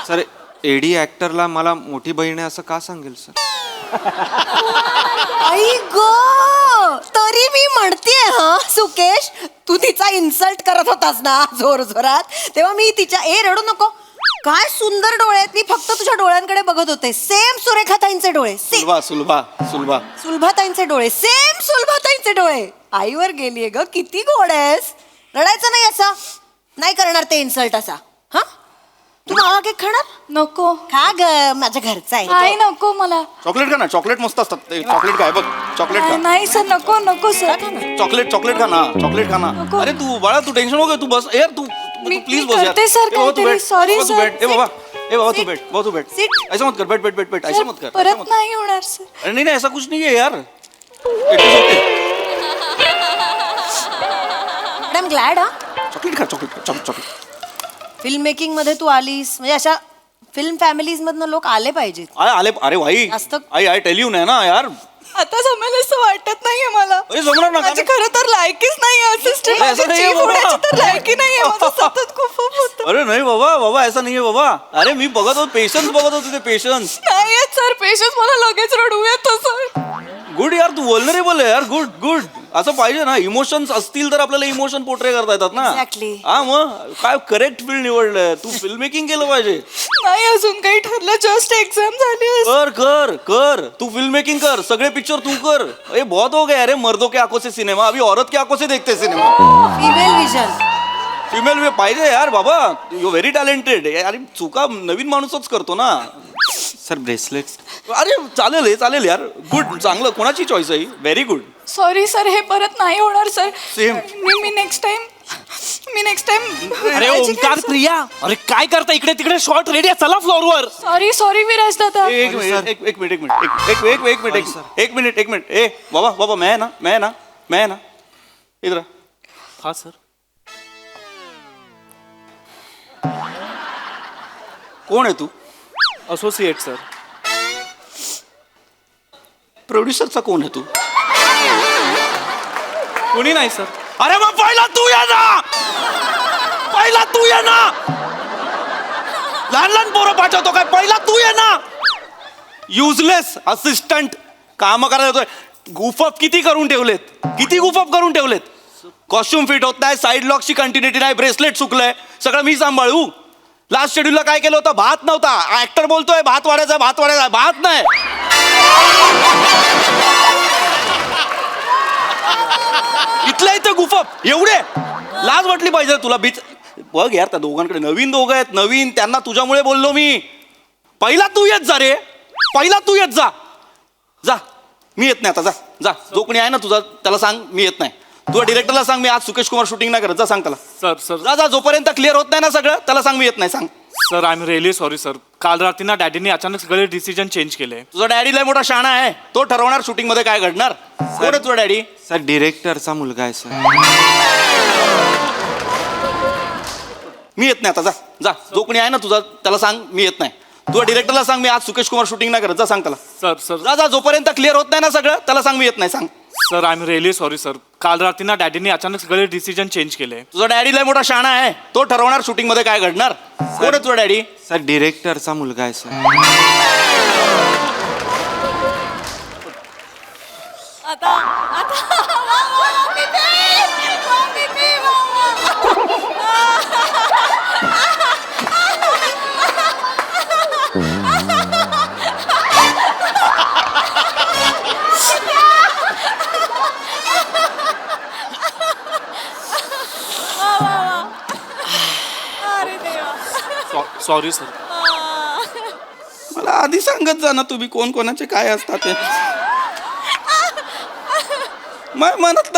सर एडी ऍक्टरला मला मोठी बहीण आहे असं का सांगेल सर? आई गो. तरी मी म्हणतेय सुकेश, तू तिचा इन्सल्ट करत होतास ना जोरात तेव्हा मी तिच्या रडू नको. काय सुंदर डोळे आहेत. मी फक्त तुझ्या डोळ्यांकडे बघत होते. सेम सुरेखाताईंचे डोळे. सुलभाताईंचे डोळे. सेम सुलभाताईंचे डोळे. आईवर गेलीये ग. किती गोड आहेस. रडायचं नाही असा. नाही करणार ते इन्सल्ट असा. हा तू मावा केक खाणार? नको. खा ग. माझ्या घरचा आहे. नाही नको मला. चॉकलेट खा ना. चॉकलेट मस्त असतात. चॉकलेट काय बघ. चॉकलेट खा. नाही सर नको सर. चॉकलेट खा ना. नको. अरे तू बाळा तू टेन्शन नको. तू बस यार. तू प्लीज बस करते सर काहीतरी. सॉरी तू सर. बैठ. ए बाबा तू बैठ. ऐसा मत कर. बैठ. ऐसा मत कर. परत नाही होणार सर. अरे नहीं ऐसा कुछ नहीं है यार. I'm glad. चॉकलेट खा. चॉकलेट. फिल्म मेकिंग मध्ये तू आलीस म्हणजे अशा फिल्म फॅमिलीज मधनं लोक आले पाहिजेत. आले. अरे भाई आई टेल यू नाही ना यार. आता जमेल असं वाटत नाहीये मला. अरे जमणार ना. माझी खरं तर लायकीच नाही असिस्टंट. ऐसा नहीं है बाबा. तर लायकी नाहीये. माझं सतत खूप होतं. अरे नाही बाबा ऐसा नहीं है बाबा. अरे मी बघत होतो पेशन्स बघत होते. पेशन्स नाही सर. पेशन्स मला लगेच रडू येतो सर. गुड यार. तू वल्नरेबल आहे यार. गुड. असं पाहिजे ना, इमोशन्स असतील तर आपल्याला इमोशन पोर्ट्रे करता येतात ना. Exactly. हा मग काय करेक्ट फील्ड निवडलंय तू, फिल्म मेकिंग केलं पाहिजे. नाही अजून काही ठरलं, जस्ट एक्झाम झाली. कर कर कर तू फिल्म मेकिंग कर, सगळे पिक्चर तू कर. ए बहुत हो गया अरे, मर्दों के आंखों से सिनेमा, अभी औरत के आंखों से देखते सिनेमा. Female vision. फिमेल पाहिजे यार बाबा, यू व्हेरी टॅलेंटेड. अरे चुका नवीन माणूसच करतो ना. Sir bracelet. अरे चालेल यार, गुड, चांगलं. कोणाची चॉईस आहे? Very good. सॉरी सर, हे परत नाही होणार सर. Same. मी नेक्स्ट टाइम अरे ओंकार प्रिया, अरे काय करता इकडे तिकडे? शॉर्ट रेडी आहे, चला फ्लोअरवर. सॉरी विराज दादा. एक मिनिट. ए बाबा मैं है ना इधर. हा सर. कोण आहे तू? Associate sir. प्रोड्युसरचा कोण आहे तू? कोणी नाही सर. अरे मग पहिला तू ये ना. लहान पोरं पाठवतो काय? पहिला तू ये ना. युजलेस असिस्टंट काम करायला येतोय. गुफअप किती करून ठेवलेत. कॉस्ट्युम फिट होत नाही, साईड लॉकची कंटिन्युटी नाही, ब्रेसलेट चुकलंय, सगळं मी सांभाळू. लास्ट शेड्यूलला काय केलं होतं? भात नव्हता. ऍक्टर बोलतोय भात वाढायचा, भात नाही. इथल्या इथे गुफअप एवढे लाज वाटली पाहिजे तुला. बीच बघ यार, त्या दोघांकडे नवीन दोघं आहेत, नवीन. त्यांना तुझ्यामुळे बोललो मी. पहिला तू येत जा रे, जा. मी येत नाही आता. जा जो कोणी आहे ना तुझा त्याला सांग मी येत नाही. तुझ्या डिरेक्टरला सांग मी आज सुकेश कुमार शूटिंग नाही करत. जा सांग त्याला. सर जा जोपर्यंत क्लिअर होत नाही ना सगळं, त्याला सांग मी येत नाही. सांग. Sir, I am really sorry sir. काल रात्री ना डॅडीने अचानक सगळे डिसिजन चेंज केले. तुझा डॅडी लय मोठा शाणा आहे, तो ठरवणार शूटिंग मध्ये काय घडणार. कोण आहे तुझा डॅडी? सर डिरेक्टरचा मुलगा आहे सर. मी येत नाही आता. जा जो कोणी आहे ना तुझा त्याला सांग मी येत नाही. तुझ्या डिरेक्टरला सांग मी आज सुकेश कुमार शूटिंग नाही करत. जा सांग त्याला. सर जा जोपर्यंत क्लिअर होत नाही ना सगळं, त्याला सांग मी येत नाही. सांग. Sir, I am really sorry sir. काल रात्री ना डॅडीने अचानक सगळे डिसिजन चेंज केले. तुझा डॅडी लय मोठा शाणा आहे, तो ठरवणार शूटिंग मध्ये काय घडणार. कोण आहे तुझा डॅडी? सर डिरेक्टरचा मुलगा आहे सर. Sorry sir. मला आधी सांगत जा ना तुम्ही कोण कोणाचे काय असतात ते. माय म्हणत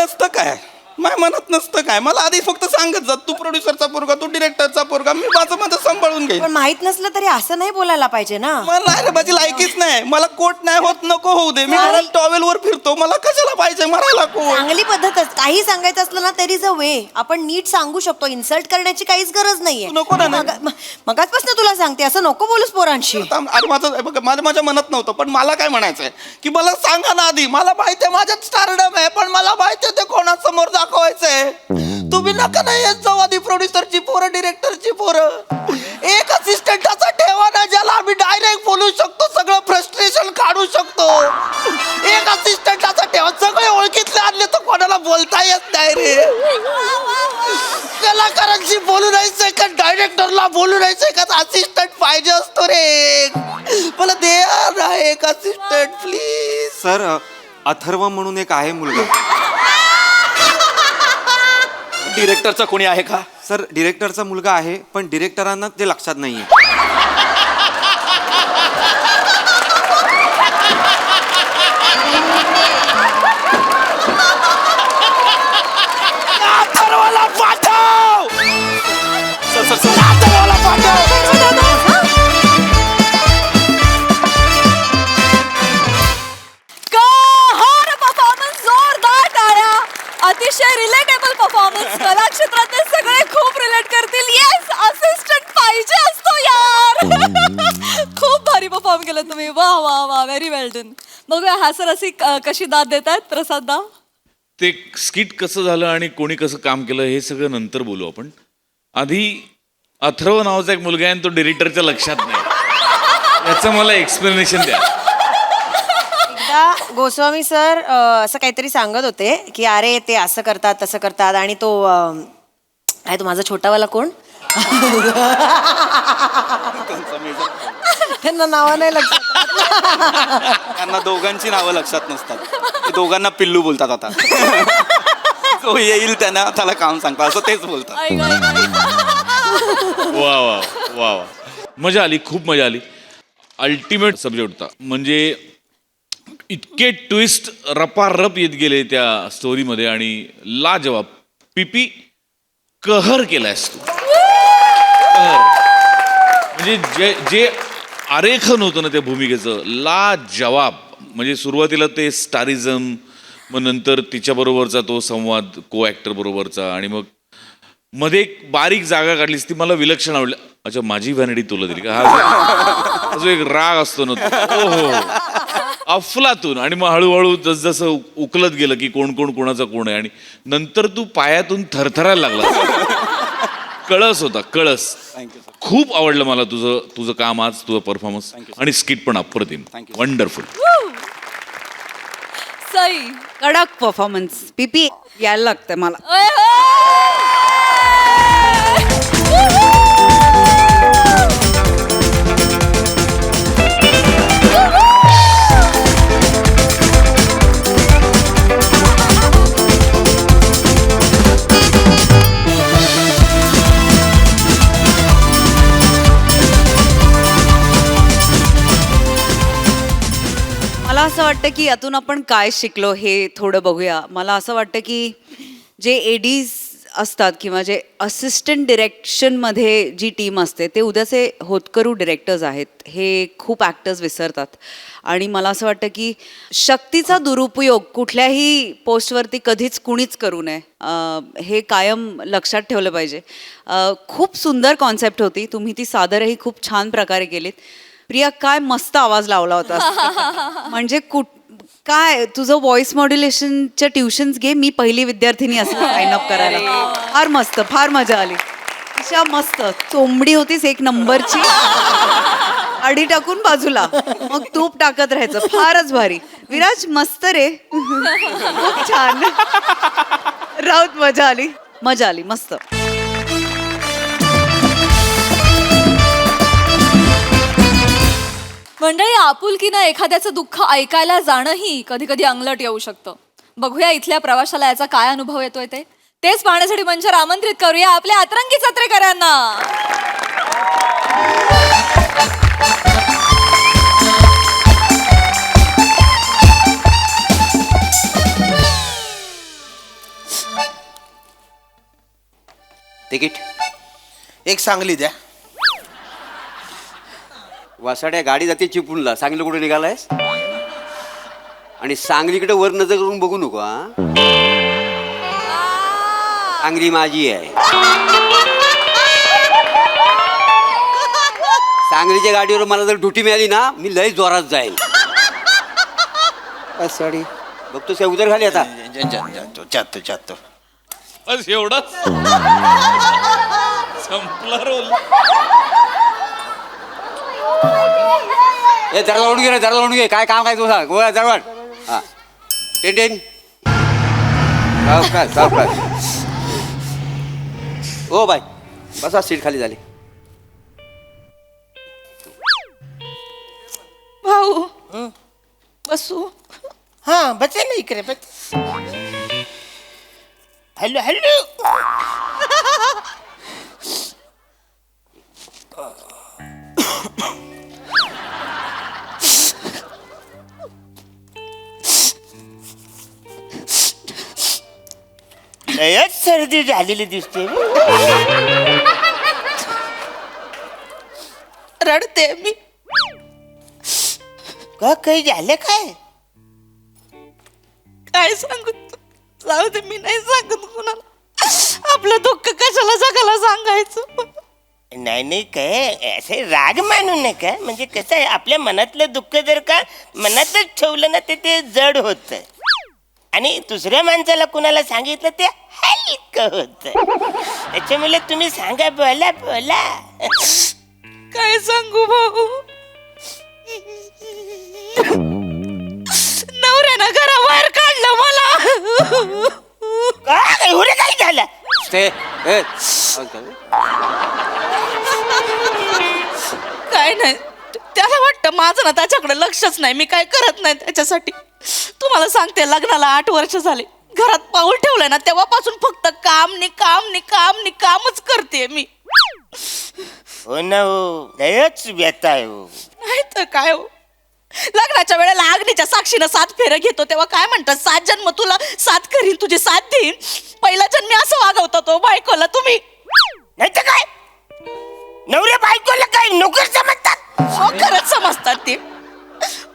नसतं काय. मला आधी फक्त सांगत जा. तू प्रोड्युसरचा पोरगा, तू डिरेक्टरचा पोरगा, मी माझं सांभाळून घेईन. पण माहित नसलं तरी असं नाही बोलायला पाहिजे ना. मला माझी लायकीच नाही. मला कोट नाही होत, नको होऊ दे. मी घरात टॉवेल वर फिरतो, मला कशाला पाहिजे मारायला कोट. चांगली पद्धतच. काही सांगायचं असलं ना तरी अ वे. आपण नीट सांगू शकतो. इन्सल्ट करण्याची काहीच गरज नाहीये. नको ना. मगाचपासून तुला सांगते, असं नको बोलूस पोरांशी. अरे माझ्या मनात नव्हतं, पण मला काय म्हणायचंय की मला सांगा ना आधी. मला माहितीये माझ्यात स्टारडम आहे, पण मला माहितीये ते कोणासमोर दाखवायचंय. तुम्ही नका नाही येत जाऊ आधी प्रोड्युसरची पोरं, डिरेक्टरची पोरं. एक असिस्टंटाचा ठेवा ना, ज्याला आम्ही डायरेक्ट बोलू शकतो, सगळं फ्रस्ट्रेशन काढू शकतो. एक असिस्टंटाचा ठेवा. सगळे ओळखीतले आणले तर कोणाला बोलता येत नाही रे. कलाकारांशी बोलू नाही का, डायरेक्टरला बोलू नाही का, असिस्टंट पाहिजे असतो रे. मला दे ना एक असिस्टंट प्लीज. सर अथर्व म्हणून एक आहे मुलगा. डिरेक्टरचा कोणी आहे का? सर डिरेक्टरचा मुलगा आहे, पण डिरेक्टरांना ते लक्षात नाहीये. अथर्वला पाठव. अथर्वला पाठव. परफॉर्मन्स जोरदार टाळ्या. अतिशय रिलेटेबल परफॉर्मन्स. कला क्षेत्रातले सगळे खूप रिलेट करतील. येस, असिस्टंट पाहिजे असतो यार. खूप भारी परफॉर्म केलं तुम्ही. वा वा वा, व्हेरी वेल डन. बघूया हास्यरसिक कशी दाद देतात. प्रसाद दा. ते स्किट कसं झालं आणि कोणी कसं काम केलं हे सगळं नंतर बोलू आपण. आधी अथर्व नावाचा एक मुलगा आहे आणि तो डिरेक्टरच्या लक्षात नाही, याचं मला एक्सप्लेनेशन द्या. मला गोस्वामी सर असं काहीतरी सांगत होते की अरे ते असं करतात तसं करतात आणि तो आहे तो माझा छोटावाला कोण त्यांना नावं नाही लक्षात त्यांना दोघांची नावं लक्षात नसतात ते दोघांना पिल्लू बोलतात आता तो येईल त्याला काम सांगतात असं तेच बोलतात. ऐक, ऐक, ऐक. वा वा वा वा मजा आली, खूप मजा आली. अल्टिमेट सब्जेक्ट होता. म्हणजे इतके ट्विस्ट रपारप येत गेले त्या स्टोरीमध्ये आणि लाजवाब. पीपी कहर केलायस तू. कहर. म्हणजे जे आरेखन होतं ना त्या भूमिकेचं लाजवाब. म्हणजे सुरुवातीला ते स्टारिझम, मग नंतर तिच्याबरोबरचा तो संवाद को ॲक्टर बरोबरचा, आणि मग मध्ये एक बारीक जागा काढलीस ती मला विलक्षण आवडली. अच्छा, माझी व्हॅनिटी तुला दिली का? हा जो एक राग असतो ना तो, हो अफलातून. आणि मग हळूहळू जसजसं उकलत गेलं की कोण कोण कोणाचा कोण आहे, आणि नंतर तू पायातून थरथरायला लागला. कळस होता, कळस. खूप आवडलं मला तुझं काम आज, तुझं परफॉर्मन्स, आणि स्किट पण अप्रतिम, वंडरफुल. सई. कडक परफॉर्मन्स. पीपी यायला लागतं मला. ओय होय. मला असं वाटतं की यातून आपण काय शिकलो हे थोडं बघूया. मला असं वाटतं की जे एडीज असतात किंवा जे असिस्टंट डिरेक्शनमध्ये जी टीम असते ते उद्याचे होतकरू डिरेक्टर्स आहेत. हे खूप ॲक्टर्स विसरतात. आणि मला असं वाटतं की शक्तीचा दुरुपयोग कुठल्याही पोस्टवरती कधीच कुणीच करू नये, हे कायम लक्षात ठेवलं पाहिजे. खूप सुंदर कॉन्सेप्ट होती. तुम्ही ती सादरही खूप छान प्रकारे केलीत. प्रिया, काय मस्त आवाज लावला होता. म्हणजे काय तुझं व्हॉइस मॉड्युलेशनच्या ट्युशन्स घे. मी पहिली विद्यार्थिनी असं साइन अप करायला. फार मस्त, फार मजा आली. अशा मस्त चोंबडी होतीस एक नंबरची. अडी टाकून बाजूला मग तूप टाकत राहायचं. फारच भारी. विराज मस्त रे. खूप छान. राऊत मजा आली, मजा आली, मस्त. मंडळी, आपुलकीनं एखाद्याचं दुःख ऐकायला जाणंही कधी कधी अंगलट येऊ शकतं. बघूया इथल्या प्रवाशाला याचा काय अनुभव येतोय ते. तेच पाहण्यासाठी मंचावर आमंत्रित करूया आपल्या अतरंगी सत्रेकरांना. तिकीट एक सांगली द्या. वासाड्या गाडी जाते चिपळूणला. सांगली कुठे निघालायस? आणि सांगलीकडे वर नजर करून बघू नको हा. सांगली माझी आहे. सांगलीच्या गाडीवर मला जर ड्युटी मिळाली ना, मी लय जोरात जाईल. वासाडी बघतोस काय उदर खाली आता. जातो. बस एवढंच. संपला रोल. ए जरा लावून घे रे, जरा लावून घे. काय काम काय तुझा गोळ्या जरवाट. हा टेन सावकाश सावकाश. ओ बाय बसा, सीट खाली झाली. भाऊ बसू. हा बचे ना इकडे बस. Hello hello. लयच सर्दी झालेली दिसते. रडते मी. का काही झालं काय? काय सांगू? जाऊ दे, मी नाही सांगत कोणाला. आपलं दुःख कशाला जगाला सांगायचं. नाही काय असे राग मानू नका. म्हणजे कसं आहे, आपल्या मनातलं दुःख जर का मनातच ठेवलं ना ते जड होत, आणि दुसऱ्या माणसाला कुणाला सांगितलं ते हलकं होत. त्याच्यामुळे तुम्ही सांगा, बोला बोला. काय सांगू भाऊ? त्यानं घराबाहेर काढलं मला. काय एवढे काय झालं? काय नाही त्याला वाटतं माझं ना त्याच्याकडे लक्षच नाही, मी काय करत नाही त्याच्यासाठी. तुम्हाला सांगते, लग्नाला 8 वर्ष झाले, घरात पाऊल ठेवलंय ना तेव्हापासून फक्त काम नि काम नि काम नि कामच करते मी. हो ना हो, लयच व्यथा आहे हो. नाही तर काय हो, लग्नाच्या वेळेला अग्नीच्या साक्षीनं 7 फेऱ्या घेतो तेव्हा काय म्हणतात, 7 जन्म तुला 7 करीन, तुझे 7 देईन. पहिला जन्मी असं वागवता तो बायकोला तुम्ही. नाही तर काय, नवरे बायकोला काय नोकर समजतात? खरंच समजतात ते.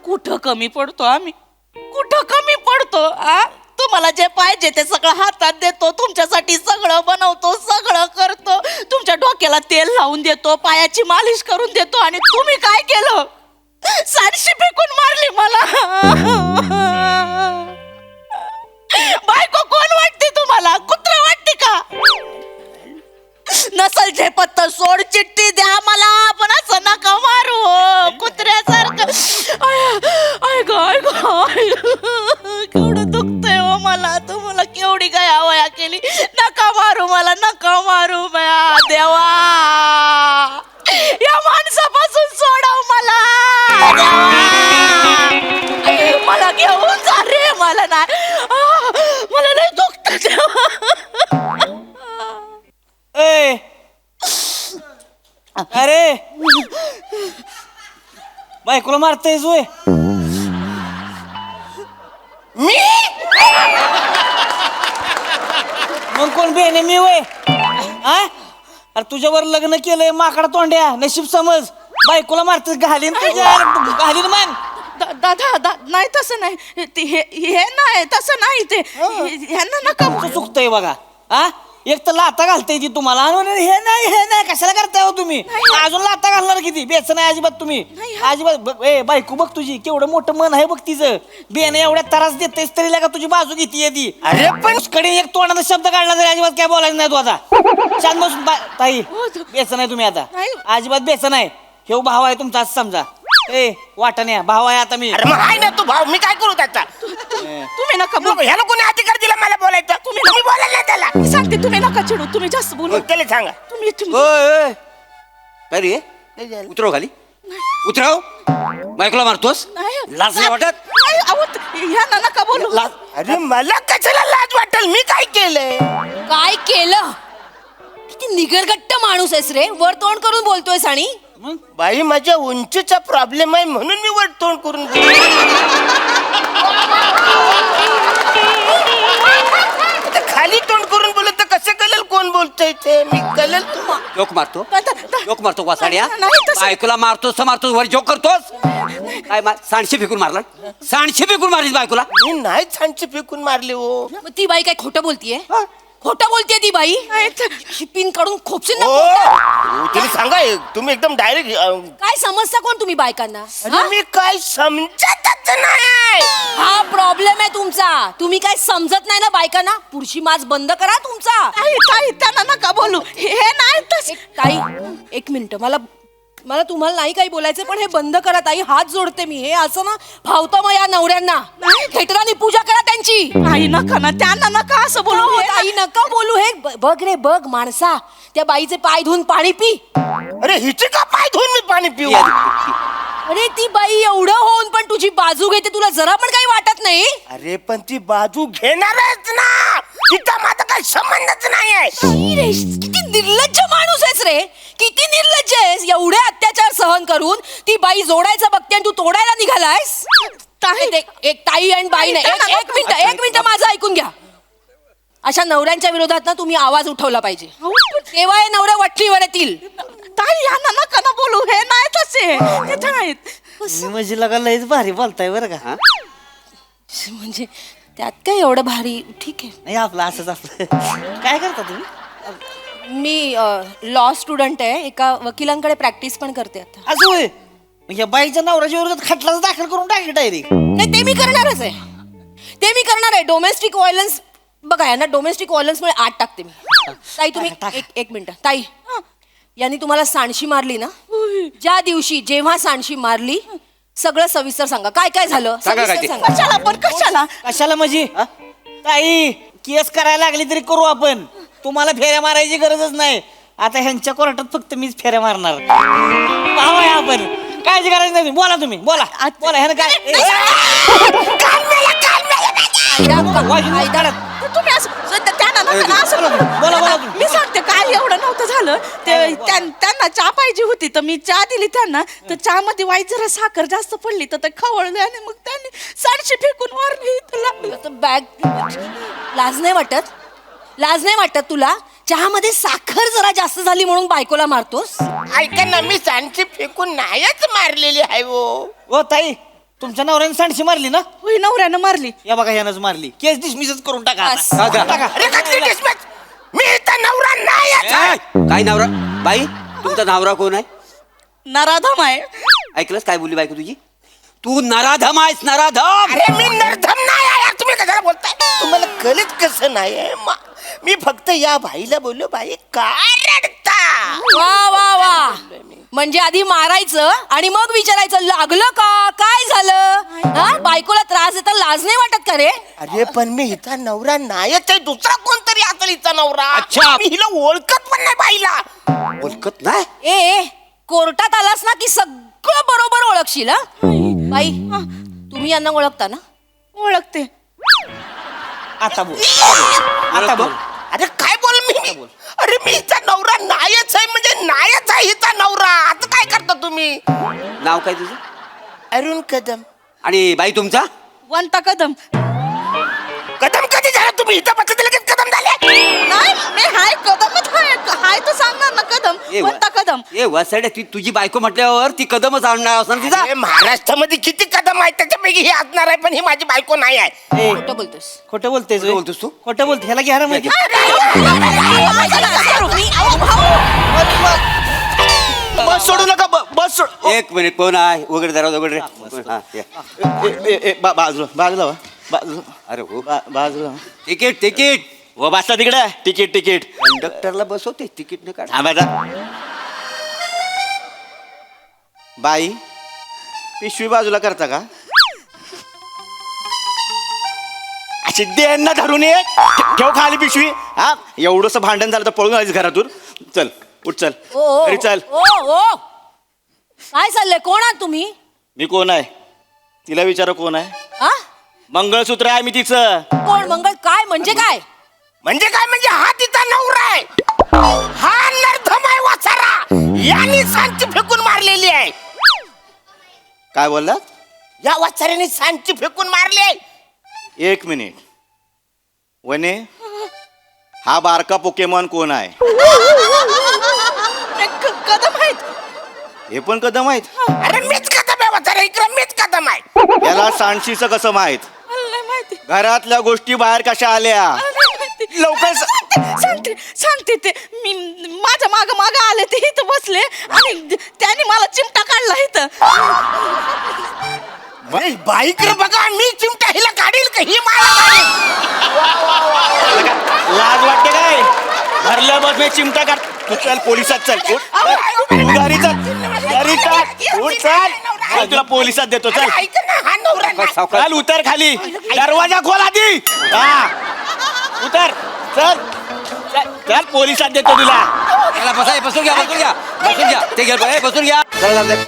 कुठं कमी पडतो आम्ही, कुठं कमी पडतो? तुम्हाला जे पाहिजे ते सगळं हातात देतो, तुमच्यासाठी सगळं बनवतो, सगळं करतो, तुमच्या डोक्याला तेल लावून देतो, पायाची मालिश करून देतो, आणि तुम्ही काय केलं? सारशी फेकून मारली मला. बायको कोण वाटते तुम्हाला? कुत्रा वाटते का? नसल झेपत तर सोड चिठ्ठी द्या मला, पण असं नका मारू कुत्र्यासारखं. केवढं दुखतंय हो मला. तुम्हाला केवढी काय हवया केली. नका मारू मला, नका मारू बया देवा. या माणसापासून सोडव मला देवा. मला घेऊन जा रे, मला नाही, मला नाही दुखत देवा. अरे बायकोला मारतायस वय? मी मग कोण बेने मी वय? अरे तुझ्यावर लग्न केलंय माकडा तोंड्या, नशीब समज. बायकोला मारतेस, घालीन तुझ्या, घालीन मग. दादा नाही तसं नाही, हे नाही तसं नाही, ते ह्यांना नका. चुकतंय बघा. एक तर लाता घालताय ती तुम्हाला, आणि हे नाही कशाला करताय हो तुम्ही? अजून लाता घालणार किती? बेच नाही अजिबात तुम्ही, अजिबात. बायको बघ तुझी, केवढं मोठं मन आहे बघ तिचं. बेन एवढ्या त्रास देतेस तरी का तुझी बाजू घेते ती. अरे पण कडे एक तोंडाचा शब्द काढला तरी अजिबात काय बोलायचं नाही तू आता. शांत बसून ताई, बेच नाही तुम्ही आता, अजिबात बेच नाही. हे भाव आहे तुमचा असं समजा. वाटण्या भाव आहे आता मी. अरे मग आहे ना तू भाऊ, मी काय करू त्याचा? तुम्ही नका बोलू. ह्याला कोणी अधिकार दिला मला बोलायचा? तुम्ही बोलायला नाही त्याला. सांगते, तुम्ही नका चिडू, तुम्ही जास्त बोलू. त्याला सांगा. तुम्ही काय रे, उतरव खाली, उतरव. बायकोला मारतोस, लाज नाही वाटत? ह्यांना नका बोलू. अरे मला कशाला लाज वाटेल? मी काय केलंय? काय केलं? किती निगरगट्ट माणूस आहेस रे, वर तोंड करून बोलतोयस. आणि बाई माझ्या उंचीचा प्रॉब्लेम आहे म्हणून मी वर तोंड करून खाली तोंड करून बोलत तर कसं कळेल कोण बोलतोय ते? मी कळेल तू जोक मारतो वासाड्या. बायकोला मारतोस तर मारतोस, वर जोक करतोस. काय सांडशे फेकून मारला? सांडशे फेकून मारलीस बायकोला? मी नाही सांडशे फेकून मारले हो. मग ती बाई काय खोटं बोलतीये? खोटं बोलतेय ती बाई. पिन काढून खोपशील ना. तुम्ही सांगा, तुम्ही एकदम डायरेक्ट. काय समजता कोण तुम्ही बायकांना? मी काय समजतच नाही. हा प्रॉब्लेम आहे तुमचा. तुम्ही काय समजत नाही ना बायकांना. पुढची माज बंद करा तुमचा. ताई त्यांना नका बोलू. हे नाही तसं. ताई 1 मिनिट, मला तुम्हाला नाही काही बोलायचं, पण हे बंद करा ताई. हात जोडते मी. हे असं ना भावतं मग या नवऱ्यांना. खेटरानी पूजा करा त्यांची. ताई नका ना, त्यांना नका असं बोलू. ताई नका बोलू. हे बघ रे बघ माणसा, त्या बाईचे पाय धुवून पाणी पी. अरे हिचे का पाय धुवून मी पाणी पिऊ? अरे ती बाई एवढं होऊन पण तुझी बाजू घेते, तुला जरा पण काही वाटत नाही? अरे पण ती बाजू घेणारच ना, तिचा माझा काही संबंधच नाही आहे. किती निर्लज्ज माणूस आहेस रे, किती निर्लज्ज आहेस. एवढे अत्याचार सहन करून ती बाई जोडायचं बघते आणि तू तोडायला निघालायस. एक ताई आणि बाई नाही. एक मिनिट माझं ऐकून घ्या. अशा नवऱ्यांच्या विरोधात ना तुम्ही आवाज उठवला पाहिजे, तेव्हा हे नवऱ्या वठणीवर येतील. ताई यांना नका ना बोलू. हे नाही तसे, हे नाहीत. म्हणजे लगा लयच भारी बोलताय बरं का. म्हणजे त्यात काय एवढं भारी? ठीक आहे. नाही आपलं असंच आपलं. काय करता तुम्ही? मी लॉ स्टुडंट आहे. एका वकिलांकडे प्रॅक्टिस पण करते आता. असं होय? म्हणजे बाईच्या नवऱ्याच्या विरोधात खटलाच दाखल करून टाकली डायरेक्ट? नाही, ते मी करणारच आहे. ते मी करणार आहे. डोमेस्टिक व्हायलन्स बघा, यांना डोमेस्टिक व्हायलन्स मुळे 8 टाकते मी. ताई तुम्ही एक मिनिट. ताई, यांनी तुम्हाला सांडशी मारली ना, ज्या दिवशी जेव्हा सांडशी मारली सगळं सविस्तर सांगा, काय काय झालं सांगा काय सविस्तर ते. सांगा. कशाला पण कशाला कशाला म्हणजे ताई केस करायला लागली तरी करू आपण. तुम्हाला फेऱ्या मारायची गरजच नाही. आता ह्यांच्या कोर्टात फक्त मीच फेऱ्या मारणार. पाहावं आपण, काळजी करायची नाही. बोला तुम्ही, बोला बोला ह्यानं काय तुम्ही बोला बोला तुम्ही. मी सांगते काय एवढं नव्हतं झालं ते त्यांना चहा पाहिजे होती तर मी चहा दिली त्यांना तर चहा मध्ये वाईट जरा साखर जास्त पडली तर ते खवळले आणि मग त्यांनी सांडशी फेकून मारली. बॅग लाज नाही वाटत? लाज नाही वाटत तुला? चहामध्ये साखर जरा जास्त झाली म्हणून बायकोला मारतोस? ऐका ना, मी सांडशी फेकून नाहीच मारलेली आहे ओ ताई, तुमच्या नवऱ्याने सांडशी मारली ना? होय नवऱ्यानं मारली. या बघा ह्यानंच मारली. केस डिसमिसच करून टाका आता. बस. टाका. अरे कसली dismiss? मी इथं नवरा नाहीच आहे. काय नवरा बाई तुमचा नवरा कोण आहे? नराधम आहे. ऐकलंस काय बोलली बायको तुझी? तू नराधम आहेस, नराधम. अरे मी नरधम नाही आहे यार, तुम्ही कशाला बोलताय? तुम्हाला कळत कसं नाही आहे? मी फक्त या बाईला बोललो, बाई काय रडता? वा वा वा, म्हणजे आधी मारायचं आणि मग विचारायचं लागलं का, काय झालं? हा, बायकोला त्रास देता लाज नाही वाटत का रे? अरे पण मी हिचा नवरा नाहीच आहे, दुसरा कोणतरी असेल हिचा नवरा. अच्छा. मी हिला ओळखत पण नाही बाईला. ओळखत नाही? ए कोर्टात आलास ना की सगळं बरोबर ओळखशील. हा बाई, तुम्ही यांना ओळखता ना? ओळखते. आता बोल, आता बोल. अरे काय बोल मी? अरे मी हिचा नवरा नाहीच आहे, म्हणजे नाहीच आहे हिचा नवरा. आता काय करता तुम्ही? नाव काय तुझं? अरुण कदम. आणि बाई तुमचा? वंता कदम. कदम कधी झाला तुम्ही? इथं बसले लगेच कदम झाले? नाही मी हाय कदमच हाय तर सांगणार ना कदम. वंता कदम. ए वसाड्या तुझी बायको म्हटल्यावर ती कदमच आणणार असणार तिचा. अरे महाराष्ट्रामध्ये किती कदम आहेत, त्याच्यापैकी हे असणार आहे, पण ही माझी बायको नाही आहे. ए, खोटं बोलतोस. खोटं बोलतेस खोटं बोलतोस तू? खोटं बोलते. ह्याला घ्या ना म्हणजे. बस सोडू नका, बस सोड. एक मिनिट कोण आहे? वगैरे दरवाजा वगैरे. हा, या. बाजूला अरे हो बाजूला तिकीट तिकीट व बसला तिकडे. तिकीट कंडक्टरला बसवते तिकीट न काढ. थांबायचा. बाई पिशवी बाजूला करता का? अशी देणं धरून ये. ठेव खाली पिशवी. हा एवढंस भांडण झालं तर पळून आलीस घरातून. चल उठ, चल ओ घरी चल. ओ ओ, काय चाललंय? कोण आहात तुम्ही? मी कोण आहे तिला विचारा. कोण आहे? हा, मंगळसूत्र आहे मी तिचं. कोण मंगळ? काय म्हणजे काय? म्हणजे काय? म्हणजे हा तिचा नवरा आहे. हा नरधम आहे वाचारा. यांनी सांची फेकून मारलेली आहे. काय बोलला? या वाचाऱ्याने सांची फेकून मारली आहे. एक मिनिट वने, हा बारका पोकेमॉन कोण आहे? कदम आहेत. हे पण कदम आहेत. अरे मीच कदम आहे वाचारा, इकडे मीच कदम आहे. याला सांडशीचं कसं माहित? मला नाही माहिती. घरातल्या गोष्टी बाहेर कशा आल्या? लवकर सांगते ते मी माझ्या माग आले ते इथं बसले आणि त्याने मला चिमटा काढला इथं. बाईकडे बघा, मी चिमटा हिला काढील का ही मला काढील? लाज वाटते काय? भरलं बस मी चिमटा काढ. तू चल पोलिसात चल. उठ. घरी चल. उठ चल. चल, तुला पोलिसात देतो. चल ऐक ना, हा नवरा नाही. चल उतर खाली. दरवाजा खोल आधी. हा उतर. चल चल पोलिसात देतो तुला. त्याला बसून घ्या ते घ्या बसून घ्या. चला, चला, चला.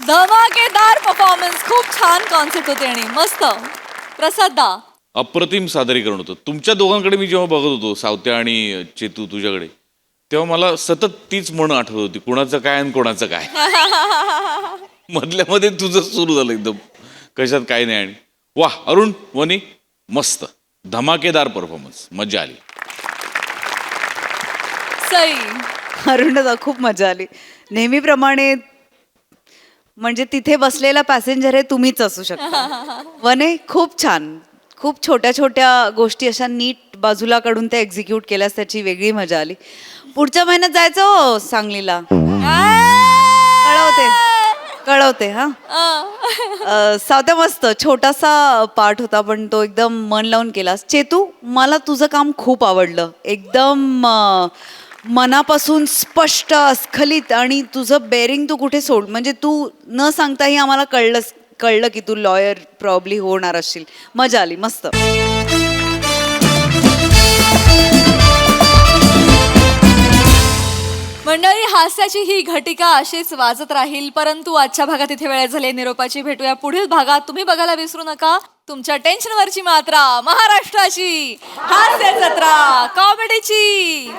धमाकेदार परफॉर्मन्स, खूप छान कॉन्सेप्ट होते आणि मस्त. प्रसाद दा, अप्रतिम सादरीकरण होतं. तुमच्या दोघांकडे मी जेव्हा बघत होतो, सावत्या आणि चेतू तुझ्याकडे, तेव्हा मला सतत तीच म्हण आठवत होती, कुणाचं काय आणि कोणाचं काय. मधल्या मध्ये तुझं सुरू झालं एकदम, कशात काय नाही. आणि वा अरुण वनी मस्त धमाकेदार परफॉर्मन्स, मजा आली. सई, अरुणदा खूप मजा आली. नेहमीप्रमाणे म्हणजे तिथे बसलेला पॅसेंजर हे तुम्हीच असू शकता. वने खूप छान, खूप छोट्या छोट्या गोष्टी अशा नीट बाजूला काढून त्या एक्झिक्यूट केल्यास त्याची वेगळी मजा आली. पुढच्या महिन्यात जायचं हो सांगलीला, कळवते. कळवते हा. सावत्या मस्त छोटासा पार्ट होता पण तो एकदम मन लावून केलास. चेतू, मला तुझं काम खूप आवडलं. एकदम मनापासून स्पष्ट, अस्खलित, आणि तुझं बेरिंग तू कुठे सोड, म्हणजे तू न सांगताही आम्हाला कळलं की तू लॉयर प्रॉब्ली होणार असशील. मजा आली, मस्त. मंडळी, हास्याची ही घटिका अशीच वाजत राहील, परंतु आजच्या भागात इथे वेळ झाली निरोपाची. भेटूया पुढील भागात. तुम्ही बघायला विसरू नका तुमच्या टेन्शनवरची मात्रा, महाराष्ट्राची हास्य जत्रा, कॉमेडीची